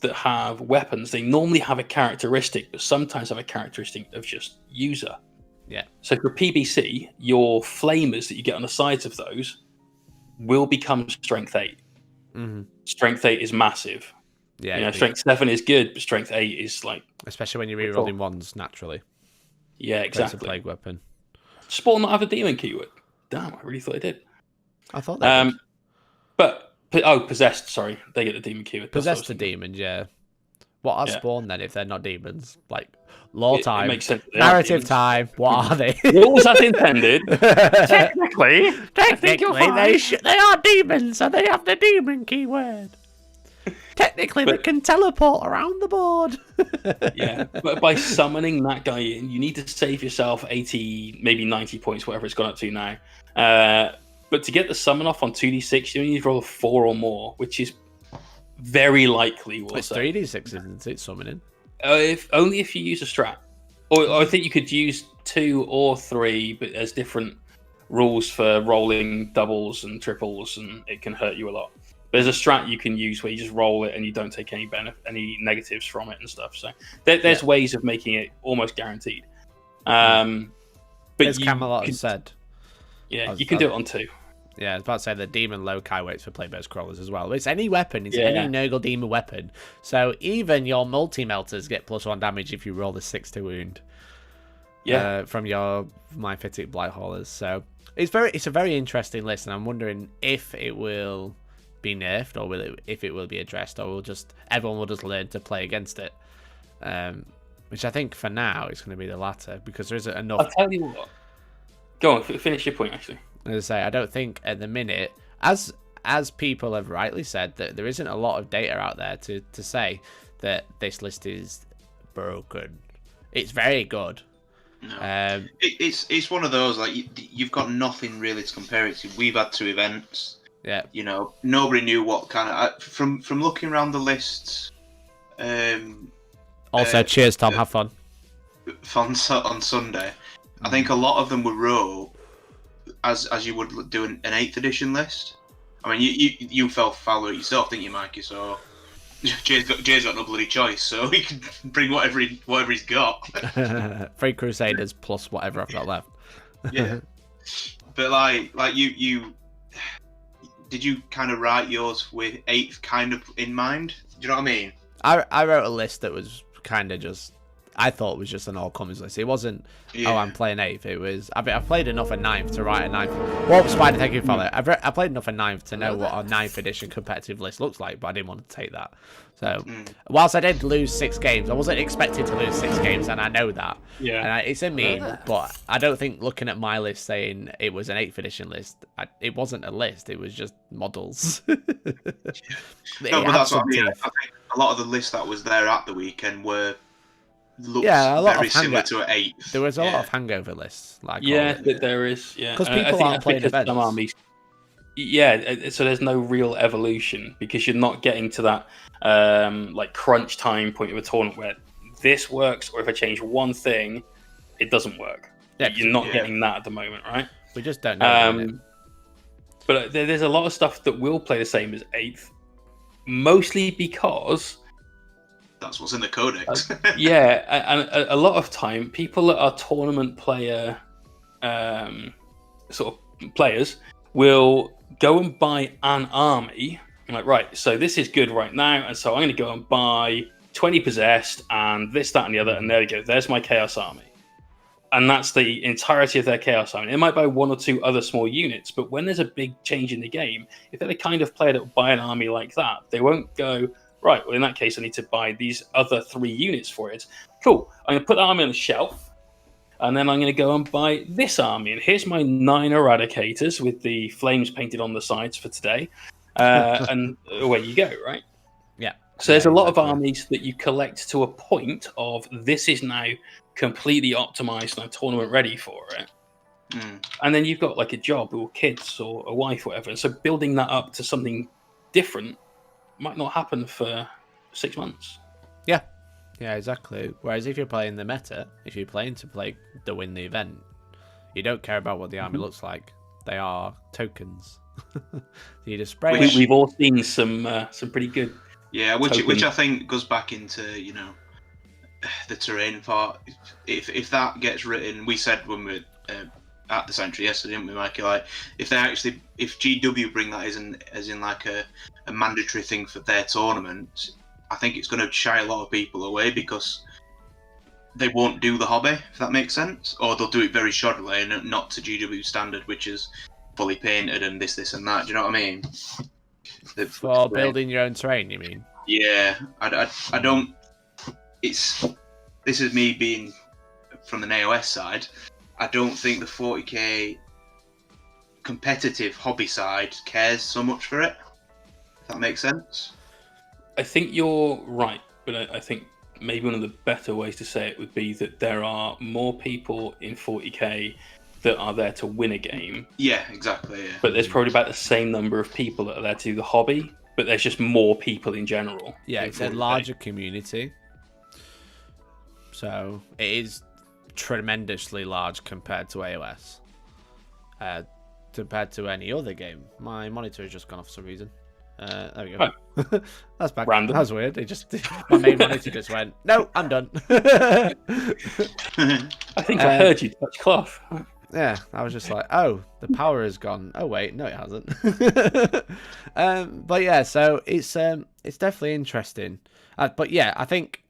that have weapons, they normally have a characteristic, but sometimes have a characteristic of just user. Yeah. So for PBC, your flamers that you get on the sides of those will become Strength 8. Strength 8 is massive. Yeah. Strength 7 is good, but Strength 8 is like... Especially when you're rerolling ones, naturally. Yeah, exactly. It's a plague weapon. Spawn not have a demon keyword. Damn, I really thought it did. I thought that did. But, Possessed, sorry. They get the demon keyword. Possessed the demons, yeah. What are Spawn then if they're not demons? Like, lore time, it makes sense. narrative time, what are they? Rules as intended. Technically, they are demons, so they have the demon keyword. Technically, they can teleport around the board. Yeah, but by summoning that guy in, you need to save yourself 80, maybe 90 points, whatever it's gone up to now. But to get the summon off on 2d6, you need to roll a 4 or more, which is very likely. It's 3d6, isn't it? Summoning. Only if you use a strat. Or I think you could use 2 or 3, but there's different rules for rolling doubles and triples, and it can hurt you a lot. There's a strat you can use where you just roll it and you don't take any any negatives from it and stuff. So there's ways of making it almost guaranteed. But as Camelot has said. Yeah, you can do it on 2. Yeah, I was about to say the demon loci works for Plaguebear's Crawlers as well. It's any weapon, it's any Nurgle demon weapon. So even your multi-melters get +1 damage if you roll the 6 to wound. Yeah. From your Myphitic Blight Haulers. So it's a very interesting list, and I'm wondering if it will be nerfed or if it will be addressed, or everyone will just learn to play against it. Which I think for now is going to be the latter, because there isn't enough. I'll tell you what. Go on, finish your point, actually. As I say, I don't think at the minute, as people have rightly said, that there isn't a lot of data out there to say that this list is broken. It's very good. No. It's one of those, like, you've got nothing really to compare it to. We've had 2 events. Yeah. Nobody knew what kind of... From looking around the lists... Also, cheers, Tom. Have fun. On Sunday, I think a lot of them were row as you would do an 8th edition list. I mean, you fell foul of it yourself, didn't you, Mikey? So Jay's got no bloody choice, so he can bring whatever he's got. 3 Crusaders plus whatever I've got left. Yeah, but like you did you kind of write yours with 8th kind of in mind? Do you know what I mean? I wrote a list that was kind of just I thought it was just an all comers list. It wasn't. Oh, I'm playing 8th. It was. I've played enough at 9th to write a 9th. Well, Spider, thank you for that. I played enough at 9th to know what a 9th edition competitive list looks like, but I didn't want to take that. So, whilst I did lose 6 games, I wasn't expected to lose 6 games, and I know that. Yeah. And it's a meme, but I don't think looking at my list saying it was an 8th edition list, it wasn't a list. It was just models. No, but that's what I mean. I think a lot of the lists that was there at the weekend were. Looks very similar to an 8th. There was a lot of hangover lists. There is. Yeah, because people aren't playing events. Some armies. So there's no real evolution because you're not getting to that like crunch time point of a tournament where this works, or if I change one thing, it doesn't work. Yeah, you're not getting that at the moment, right? We just don't know. But there's a lot of stuff that will play the same as 8th, mostly because. That's what's in the codex. And a lot of time, people that are tournament player sort of players will go and buy an army. I'm like, right, so this is good right now, and so I'm going to go and buy 20 possessed and this, that, and the other, and there we go. There's my Chaos army. And that's the entirety of their Chaos army. They might buy 1 or 2 other small units, but when there's a big change in the game, if they're the kind of player that will buy an army like that, they won't go, right, well, in that case, I need to buy these other 3 units for it. Cool. I'm going to put the army on the shelf, and then I'm going to go and buy this army. And here's my 9 Eradicators with the flames painted on the sides for today. And away you go, right? Yeah. So there's a lot of armies that you collect to a point of this is now completely optimized and I'm tournament ready for it. And then you've got like a job or kids or a wife or whatever. And so building that up to something different might not happen for 6 months. Yeah, exactly. Whereas if you're playing the meta, if you're playing to win the event, you don't care about what the army looks like. They are tokens. You just spray. We've all seen some pretty good. Yeah, which I think goes back into the terrain part. If that gets written, we said when we at the Sanctuary yesterday, didn't we, Mikey? Like, if GW bring that as in like a mandatory thing for their tournament, I think it's going to shy a lot of people away because they won't do the hobby, if that makes sense, or they'll do it very shoddily and not to GW standard, which is fully painted and this and that. Do you know what I mean? For building your own terrain, you mean? Yeah, I don't. This is me being from the AOS side. I don't think the 40k competitive hobby side cares so much for it. If that makes sense. I think you're right, but I think maybe one of the better ways to say it would be that there are more people in 40k that are there to win a game. Yeah, exactly. Yeah. But there's probably about the same number of people that are there to do the hobby, but there's just more people in general. Yeah, it's a larger community. So it is tremendously large compared to AOS. Compared to any other game. My monitor has just gone off for some reason. There we go. Oh. That's back. Random. That was weird. My main monitor just went, no, I'm done. I think I heard you touch cloth. Yeah, I was just like, oh, the power has gone. Oh wait, no, it hasn't. But yeah, so it's definitely interesting. But yeah, I think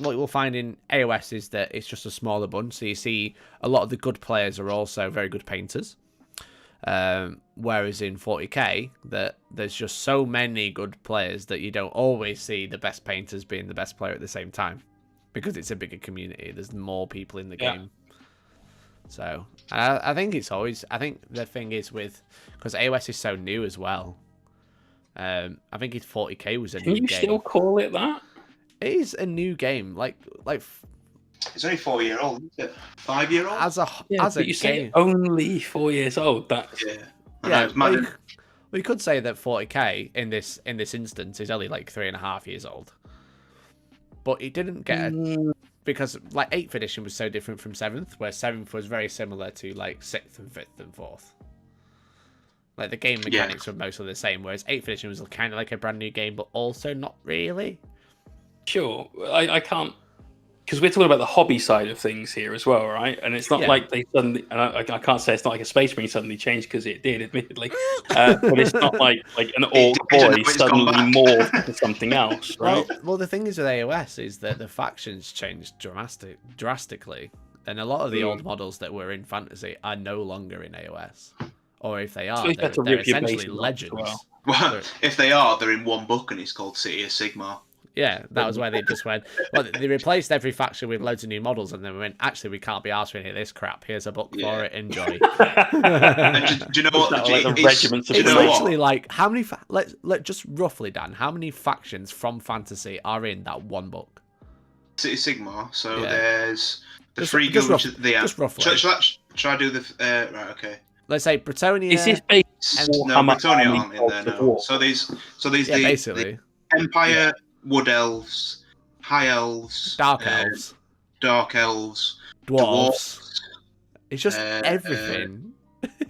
what we'll find in AOS is that it's just a smaller bunch. So you see a lot of the good players are also very good painters. Whereas in 40k, that there's just so many good players that you don't always see the best painters being the best player at the same time, because it's a bigger community. There's more people in the game. So I think it's always. I think the thing is because AOS is so new as well. I think 40k was a new game. Can you still call it that? It is a new game. Like it's only 4-year-old, isn't it? 5-year-old? As a you game. say only 4 years old. That's we could say that 40k in this instance is only like 3.5 years old, but it didn't get because like 8th edition was so different from 7th, where 7th was very similar to like 6th and 5th and 4th. Like the game mechanics were mostly the same, whereas 8th edition was kind of like a brand new game, but also not really. Sure, I can't because we're talking about the hobby side of things here as well, right? And it's not like they suddenly, and I can't say it's not like a Space Marine suddenly changed because it did, admittedly, but it's not like an orc boy suddenly morphed into something else, right? Well, the thing is with AOS is that the factions changed drastically, and a lot of the old models that were in Fantasy are no longer in AOS, or if they are, they're essentially legends. Well, if they are, they're in one book, and it's called City of Sigmar. Yeah, that was where they just went. Well, they replaced every faction with loads of new models, and then we went, actually, we can't be asked with any of this crap. Here's a book for it. Enjoy. Do you know what? Regiments of it's literally like how many? Let just roughly, Dan. How many factions from Fantasy are in that one book? City Sigmar. So there's the three guilds. Just roughly. Shall I do the right? Okay. Let's say Bretonia. Is this based no, Bretonia aren't in there. No. So these basically the Empire. Wood elves, high elves, dark elves, dwarves. It's just everything.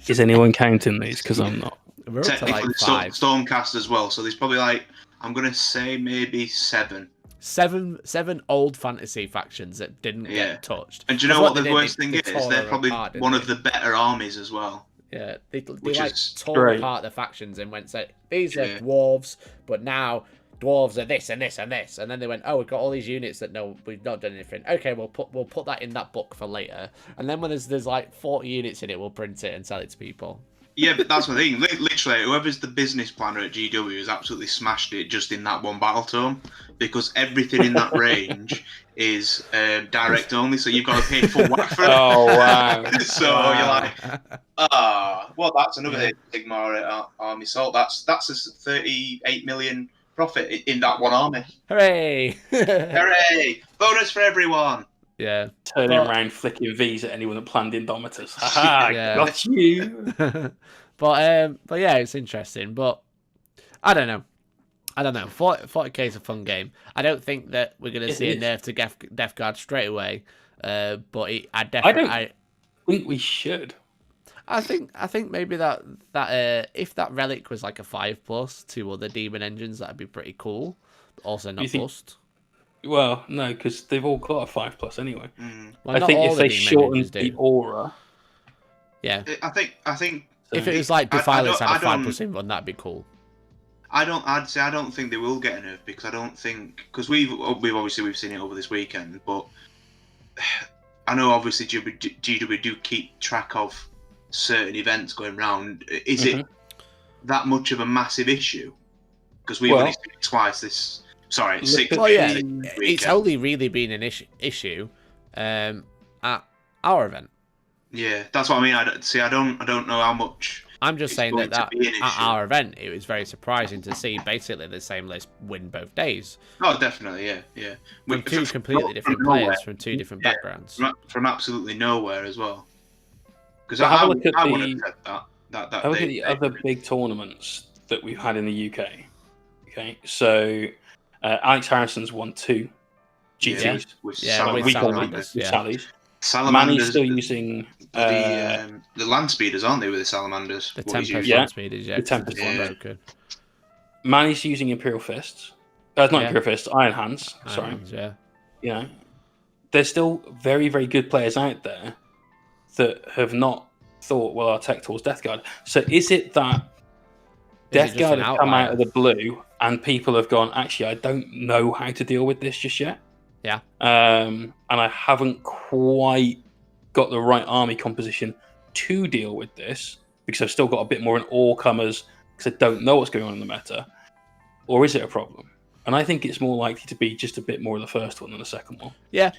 Is anyone counting these? Because I'm not. We're up to like 5. Stormcast as well. So there's probably like I'm gonna say maybe 7. Seven old fantasy factions that didn't get touched. And do you know what the worst thing is? They're probably one of the better armies as well. Yeah, they like tore apart the factions and went, so these are dwarves, but now dwarves are this and this and this, and then they went, oh, we've got all these units that no, we've not done anything. Okay, we'll put that in that book for later, and then when there's like 40 units in it, we'll print it and sell it to people. Yeah, but that's the thing. Literally, whoever's the business planner at GW has absolutely smashed it just in that one battle tome, because everything in that range is direct only, so you've got to pay full whack for it. Oh, wow. So you're like, well, that's another Sigmar army salt. That's a 38 million profit in that one army. Hooray! Hooray! Bonus for everyone. Yeah. Turning around, flicking V's at anyone that planned Indomitors. Haha, got you. But yeah, it's interesting. But I don't know. 40k is a fun game. I don't think that we're going to see a nerf to Death Guard straight away. But I think we should. I think maybe that if that relic was like a 5+, 2 other demon engines, that'd be pretty cool. Also not bust. Well, no, because they've all got a 5+ anyway. Well, I think if they shortened the aura, yeah. I think if it was like Defilers had a 5+ in one, that'd be cool. I'd say I don't think they will get a nerf, because I don't think, because we've obviously seen it over this weekend, but I know obviously GW do keep track of certain events going round. Is it that much of a massive issue? Because we've only seen it twice this. Sorry, 6. Well, yeah, it's only really been an issue at our event. Yeah, that's what I mean. I don't know how much. I'm just saying that at our event, it was very surprising to see basically the same list win both days. Oh, definitely, yeah. From 2 completely different players from 2 different backgrounds. From absolutely nowhere as well. Because I would have said that. Have a look at the other big tournaments that we've had in the UK. Okay, so Alex Harrison's won 2 GTs with Sally's. Manny's still using the land speeders, aren't they, with the salamanders? The Tempest land speeders, the Tempest one broken. Manny's using Imperial Fists. Not Imperial Fists, Iron Hands. Sorry. You know, there's still very, very good players out there that have not thought, well, our tech tool's Death Guard. So is it that Death Guard have come out of the blue and people have gone, actually, I don't know how to deal with this just yet? Yeah. And I haven't quite got the right army composition to deal with this, because I've still got a bit more in all comers because I don't know what's going on in the meta. Or is it a problem? And I think it's more likely to be just a bit more of the first one than the second one. Yeah,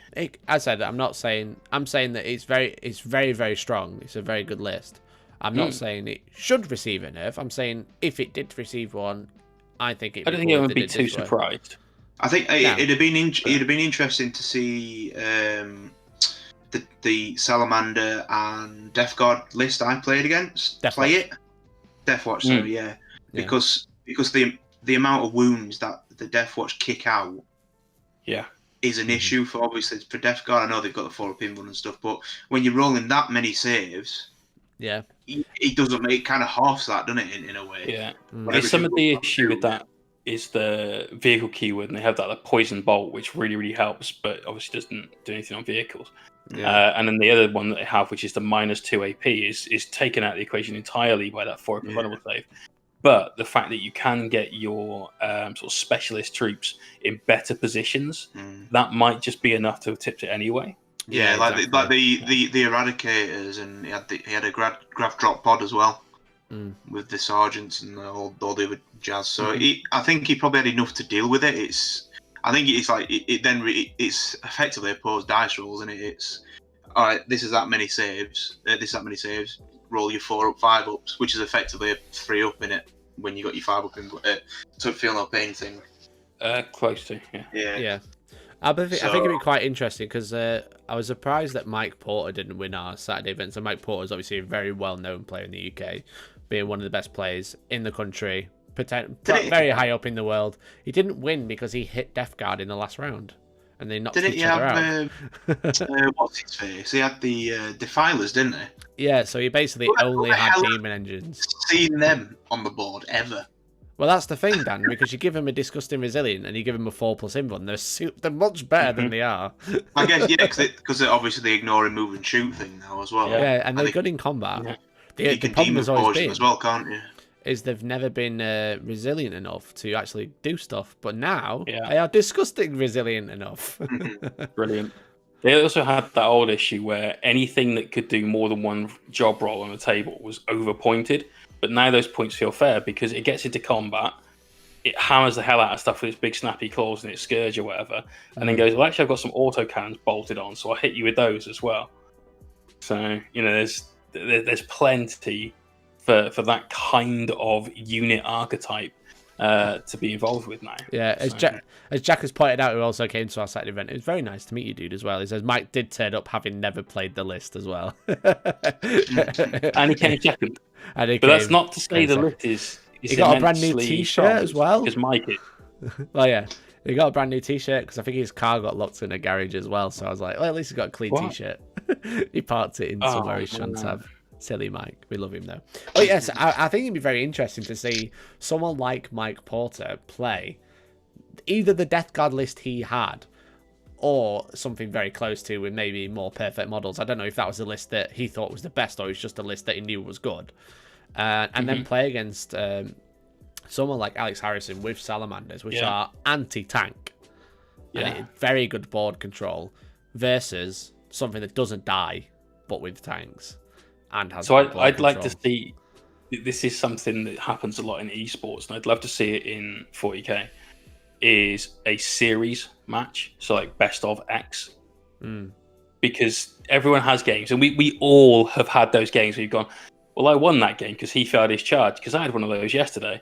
as I said, I'm saying that it's very, very strong. It's a very good list. I'm not saying it should receive a nerf. I'm saying if it did receive one, I think it. I don't think it would be too surprised. I think it'd have been interesting to see the Salamander and Death Guard list I played against. Deathwatch, sorry, yeah. Because the amount of wounds that the Deathwatch kick out, is an issue for Death Guard. I know they've got the 4-up invuln and stuff, but when you're rolling that many saves, it doesn't make kind of halves that, doesn't it? In a way, There's some of the issue with that is the vehicle keyword, and they have that like, poison bolt, which really helps, but obviously doesn't do anything on vehicles. Yeah. And then the other one that they have, which is the -2 AP, is taken out of the equation entirely by that 4 vulnerable save. But the fact that you can get your sort of specialist troops in better positions, that might just be enough to have tipped it anyway. Yeah, like the eradicators, and he had a grav drop pod as well with the sergeants and all the other jazz. So I think he probably had enough to deal with it. I think it's like it's effectively opposed dice rolls, isn't it? It's all right. This is that many saves. This is that many saves. Roll your 4 up, 5 ups, which is effectively a 3 up in it when you got your 5 up in. So feel no pain thing. Close to, Yeah. I think it'd be quite interesting because I was surprised that Mike Porter didn't win our Saturday event. So Mike Porter is obviously a very well-known player in the UK, being one of the best players in the country, very high up in the world. He didn't win because he hit Death Guard in the last round, and they knocked each other out. What's his face? He had the Defilers, didn't he? Yeah, so he basically only had demon engines. Seen them on the board ever? Well, that's the thing, Dan, because you give him a disgusting resilient and you give him a 4+ invuln, they're much better than they are. I guess, yeah, because obviously they ignore a move and shoot thing now as well. Yeah, and they're good in combat. Yeah. The problem has always been as well, can't you? Is they've never been resilient enough to actually do stuff, but now they are disgusting resilient enough. Brilliant. They also had that old issue where anything that could do more than one job roll on the table was overpointed. But now those points feel fair because it gets into combat, it hammers the hell out of stuff with its big snappy claws and its scourge or whatever, and then goes, well, actually, I've got some auto cannons bolted on, so I'll hit you with those as well. So, there's plenty for that kind of unit archetype to be involved with now. Yeah, as Jack has pointed out, who also came to our Saturday event, it was very nice to meet you, dude, as well. He says Mike did turn up having never played the list as well. And he came second. But that's not to say the list is he got a brand new T-shirt as well. Because Mike Well, yeah, he got a brand new T-shirt because I think his car got locked in a garage as well. So I was like, well, at least he got a clean T-shirt. He parked it in somewhere he shouldn't have. Silly Mike. We love him though. Oh yes, I think it'd be very interesting to see someone like Mike Porter play either the Death Guard list he had or something very close to with maybe more perfect models. I don't know if that was the list that he thought was the best or it was just a list that he knew was good. And then play against someone like Alex Harrison with Salamanders, which are anti-tank. And very good board control versus something that doesn't die, but with tanks. And has I'd like to see, this is something that happens a lot in esports, and I'd love to see it in 40k, is a series match. So like best of X. Because everyone has games, and we all have had those games where you've gone, well, I won that game because he failed his charge, because I had one of those yesterday.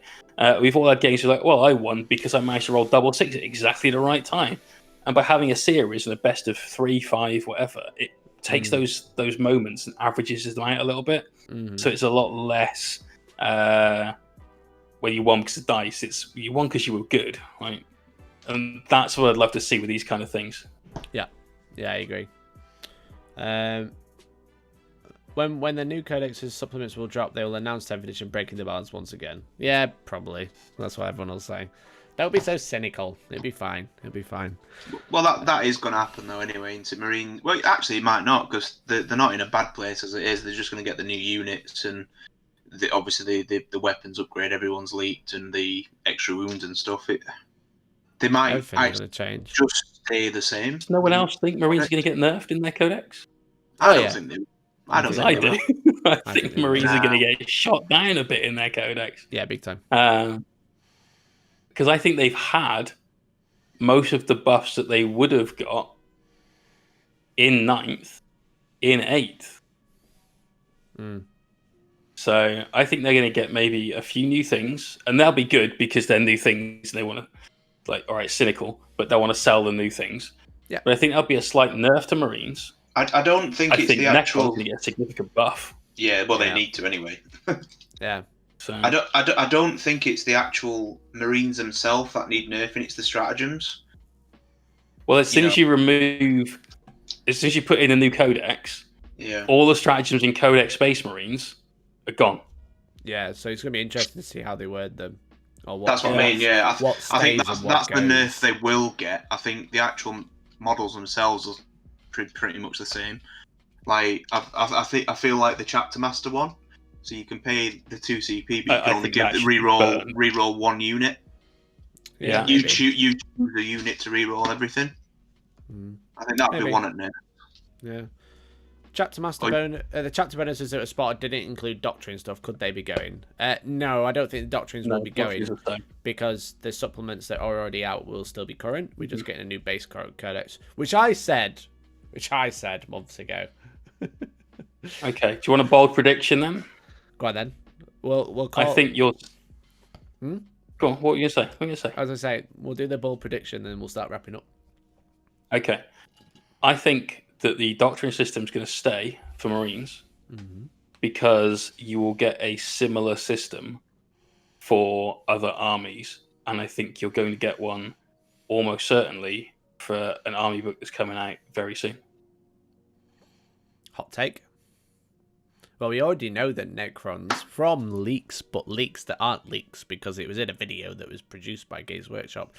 We've all had games where like, well, I won because I managed to roll double 6 at exactly the right time. And by having a series and a best of 3, 5, whatever, it takes those moments and averages them out a little bit. So it's a lot less where you won because of dice. It's you won because you were good, right? And that's what I'd love to see with these kind of things. Yeah, I agree. When the new codex's supplements will drop, they will announce 10th edition breaking the balance once again. Yeah, probably. That's what everyone will say. Don't be so cynical. It'll be fine. Well, that is going to happen though anyway into Marine. Well, actually, it might not because they're not in a bad place as it is. They're just going to get the new units and obviously the weapons upgrade. Everyone's leaked and the extra wounds and stuff. They might change. Just stay the same. Does no one else think Marines are going to get nerfed in their codex? I don't think they. I don't think I do. I think Marines are going to get shot down a bit in their codex. Yeah, big time. Because I think they've had most of the buffs that they would have got in 9th, in 8th. So I think they're going to get maybe a few new things, and they'll be good because they're new things. They want to, like, all right, cynical, but they want to sell the new things. Yeah. But I think there'll be a slight nerf to Marines. I don't think it's the actual. I think a significant buff. Yeah, well, they need to anyway. Yeah. So I don't think it's the actual Marines themselves that need nerfing. It's the stratagems. Well, as soon as you put in a new codex, all the stratagems in Codex Space Marines are gone. Yeah, so it's going to be interesting to see how they word them. Or what, That's what I mean. Yeah, I think stays and that's the what nerf goes. they will get. I think the actual models themselves are pretty much the same. Like I feel like the Chapter Master one. So you can pay the 2 CP, but you can only give the reroll one unit. Yeah. You choose a unit to reroll everything. I think that'd be one at nerf. Yeah. Chapter Master the chapter bonuses that were spotted didn't include Doctrine stuff. Could they be going? No, I don't think the Doctrines will be going because the supplements that are already out will still be current. We're just getting a new base codex, which I said months ago. Okay. Do you want a bold prediction then? Go on then. We'll call. I think you're. Go on. What were you gonna say? As I say, we'll do the bold prediction, then we'll start wrapping up. Okay. I think that the doctrine system is going to stay for Marines because you will get a similar system for other armies, and I think you're going to get one almost certainly for an army book that's coming out very soon. Hot take. Well, we already know that Necrons from leaks, but leaks that aren't leaks because it was in a video that was produced by Games Workshop,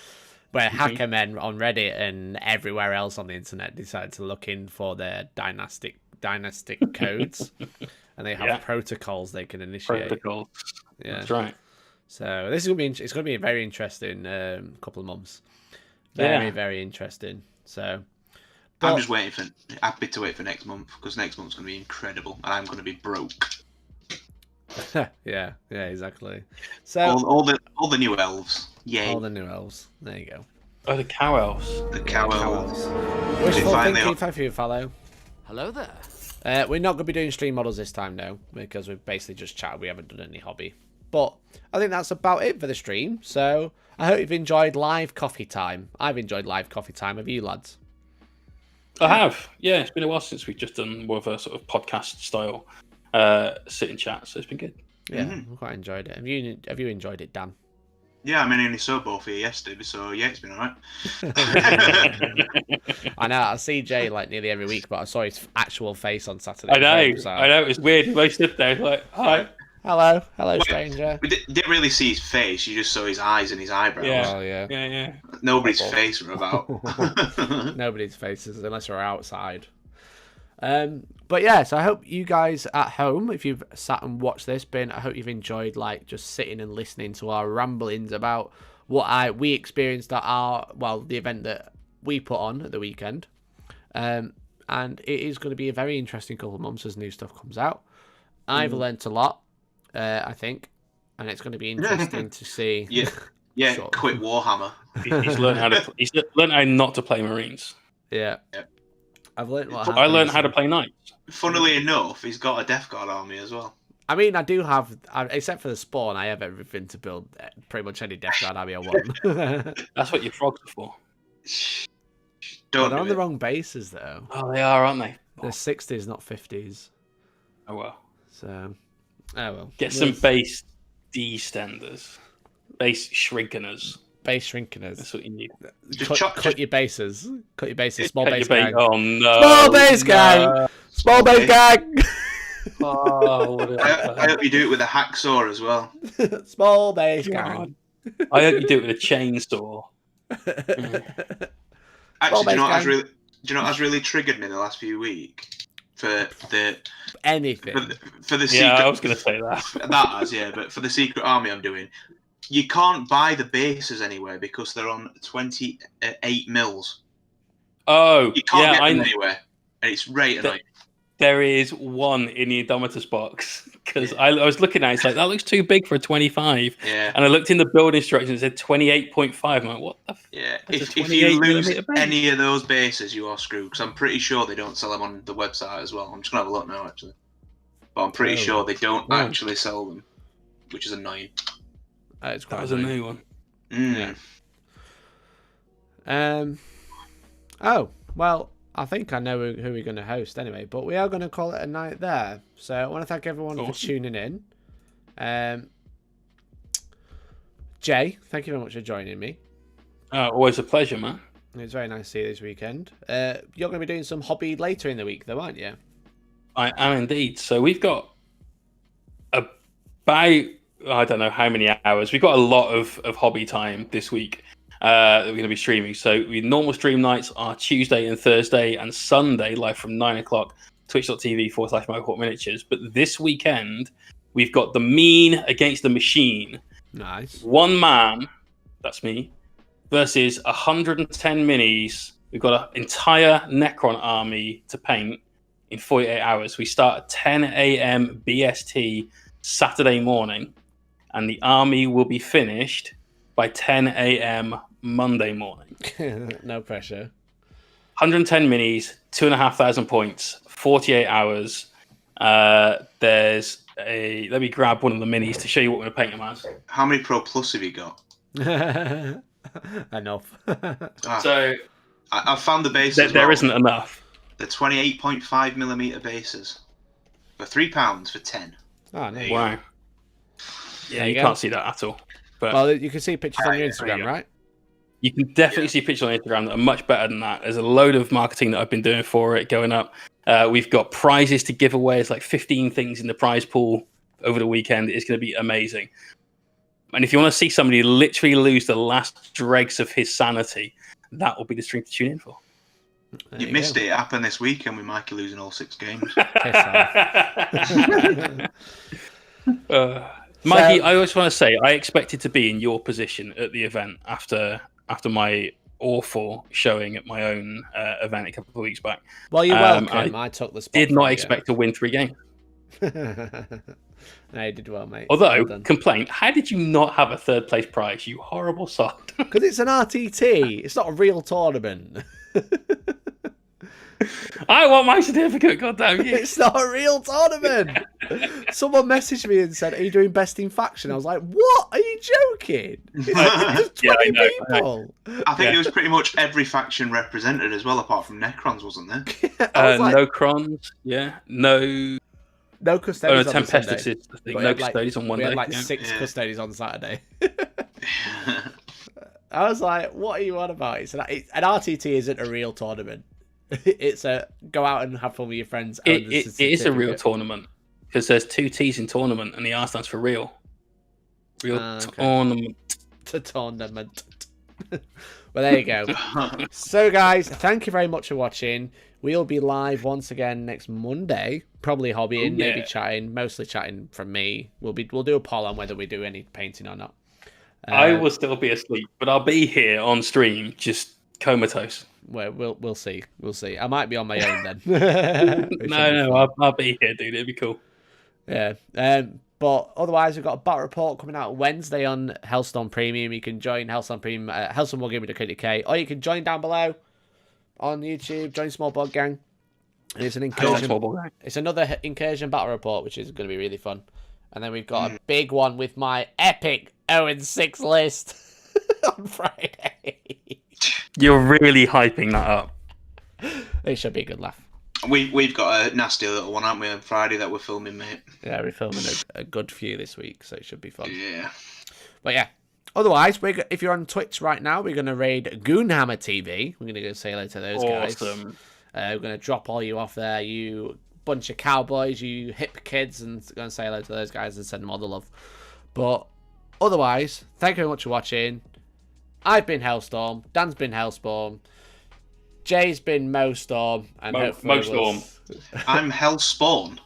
where hacker men on Reddit and everywhere else on the internet decided to look in for their dynastic codes, and they have protocols they can initiate. Protocols. Yeah, that's right. So this is it's going to be a very interesting couple of months. Very interesting. So. I'm just happy to wait for next month because next month's going to be incredible and I'm going to be broke. yeah, exactly. So all the new elves, yay! All the new elves. There you go. Oh, the cow elves. The cow elves. Wishful thinking. Thank you, follow. Hello there. We're not going to be doing stream models this time, no, because we've basically just chatted. We haven't done any hobby. But I think that's about it for the stream. So I hope you've enjoyed live coffee time. I've enjoyed live coffee time. Have you, lads? I have. Yeah, it's been a while since we've just done more of a sort of podcast style sit and chat, so it's been good. Yeah, I quite enjoyed it. Have you enjoyed it, Dan? Yeah, I mean, I only saw both of you yesterday, so yeah, it's been alright. I know, I see Jay like nearly every week, but I saw his actual face on Saturday. I know, it's weird. He always stood there like, hi. Hello, stranger. We didn't really see his face, you just saw his eyes and his eyebrows. Yeah, oh, yeah. Nobody's face were about. Nobody's faces, unless we're outside. But yeah, so I hope you guys at home, if you've sat and watched this, I hope you've enjoyed like just sitting and listening to our ramblings about what we experienced at the event that we put on at the weekend. And it is going to be a very interesting couple of months as new stuff comes out. I've learnt a lot. I think, and it's going to be interesting to see. Yeah. Quit Warhammer. He's learned how not to play Marines. Yeah. I've learned what I learned how to play Knights. Funnily enough, he's got a Death Guard army as well. I mean, I do have, except for the spawn, I have everything to build pretty much any Death Guard army I want. That's what your frogs are for. They're on the wrong bases, though. Oh, they are, aren't they? They're 60s, not 50s. Oh, well. So, well. Get some base D-standers. Base shrinkeners. Base shrinkeners. That's what you need. Cut your bases. Cut your bases. Small base gang. Oh, no. Small base gang! Small base gang! Oh, I hope you do it with a hacksaw as well. Small base gang. I hope you do it with a chainsaw. Actually, do you know what has really triggered me in the last few weeks? For the secret, I was going to say that. But for the secret army I'm doing, you can't buy the bases anywhere because they're on 28 mils. Oh, you can't get them anywhere, and it's right annoying. There is one in the Indomitus box because I was looking at it, it's like that looks too big for a 25. Yeah. And I looked in the build instructions, it said 28.5. I'm like, what the? If you lose any of those bases, you are screwed. Because I'm pretty sure they don't sell them on the website as well. I'm just gonna have a look now, actually. But I'm pretty sure they don't actually sell them, which is annoying. That was a new one. Yeah. Oh well. I think I know who we're going to host anyway, but we are going to call it a night there. So I want to thank everyone for tuning in. Jay, thank you very much for joining me. Always a pleasure, man. It was very nice to see you this weekend. You're going to be doing some hobby later in the week, though, aren't you? I am indeed. So we've got about I don't know how many hours. We've got a lot of hobby time this week that we're going to be streaming. So normal stream nights are Tuesday and Thursday and Sunday, live from 9 o'clock, twitch.tv/MyHawkMiniatures. But this weekend, we've got the Mean against the Machine. Nice. One man, that's me, versus 110 minis. We've got an entire Necron army to paint in 48 hours. We start at 10 a.m. BST Saturday morning, and the army will be finished by 10 a.m. Monday morning. No pressure. 110 minis, 2,500 points, 48 hours. There's a. Let me grab one of the minis to show you what we're going to paint them as. How many Pro Plus have you got? Enough. So I found the bases. There isn't enough. They're 28.5mm bases for £3 for 10. Oh, no. Wow. Yeah, you can't see that at all. But Well, you can see pictures on your Instagram, right? you can definitely see pictures on Instagram that are much better than that. There's a load of marketing that I've been doing for it going up. We've got prizes to give away. It's like 15 things in the prize pool over the weekend. It's going to be amazing. And if you want to see somebody literally lose the last dregs of his sanity, that will be the stream to tune in for. You missed it. It happened this weekend with Mikey losing all 6 games. Mikey, I always want to say I expected to be in your position at the event after my awful showing at my own event a couple of weeks back. Well, you're welcome. I took the spot. Did not expect to win 3 games. No, you did well, mate. Although, well complaint, how did you not have a 3rd place prize, you horrible sod? Because it's an RTT. It's not a real tournament. I want my certificate, goddamn you. It's not a real tournament. Someone messaged me and said, "Are you doing best in faction?" I was like, "What? Are you joking?" There's 20 people. I think it was pretty much every faction represented as well, apart from Necrons, wasn't there? No Crons, no custodians. Oh, no, Tempestus is the thing. No custodians on one day. We had like 6 custodians on Saturday. I was like, "What are you on about?" It's an RTT isn't a real tournament. It's a go out and have fun with your friends. It is a real tournament because there's 2 T's in tournament, and the R stands for real. Tournament. Tournament. Well, there you go. So, guys, thank you very much for watching. We'll be live once again next Monday. Probably hobbying, maybe chatting, mostly chatting from me. We'll do a poll on whether we do any painting or not. I will still be asleep, but I'll be here on stream, just comatose. Well, we'll see. We'll see. I might be on my own then. No, I'll be here, dude. It'd be cool. Yeah. But otherwise, we've got a battle report coming out Wednesday on Hellstorm Premium. You can join Hellstorm Premium at hellstormwargaming.co.uk, or you can join down below on YouTube. Join Small Bug Gang. And it's an incursion. It's another incursion battle report, which is going to be really fun. And then we've got a big one with my epic 0-6 list on Friday. You're really hyping that up. It should be a good laugh. We've got a nasty little one, haven't we, on Friday that we're filming, mate? Yeah, we're filming a good few this week, so it should be fun. Yeah. But yeah. Otherwise, if you're on Twitch right now, we're going to raid Goonhammer TV. We're going to go say hello to those guys. Awesome. We're going to drop all you off there, you bunch of cowboys, you hip kids, and going to say hello to those guys and send them all the love. But otherwise, thank you very much for watching. I've been Hellstorm. Dan's been Hellstorm. Jay's been Mostorm. And Mostorm. I'm Hellspawn.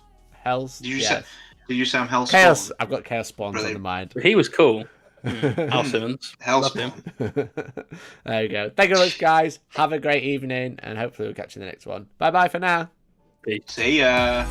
Did you say I'm Hellspawn? Chaos. I've got Chaos Spawns on the mind. He was cool. Al Simmons. Hellspawn. There you go. Thank you very much, guys. Have a great evening, and hopefully we'll catch you in the next one. Bye-bye for now. Peace. See ya.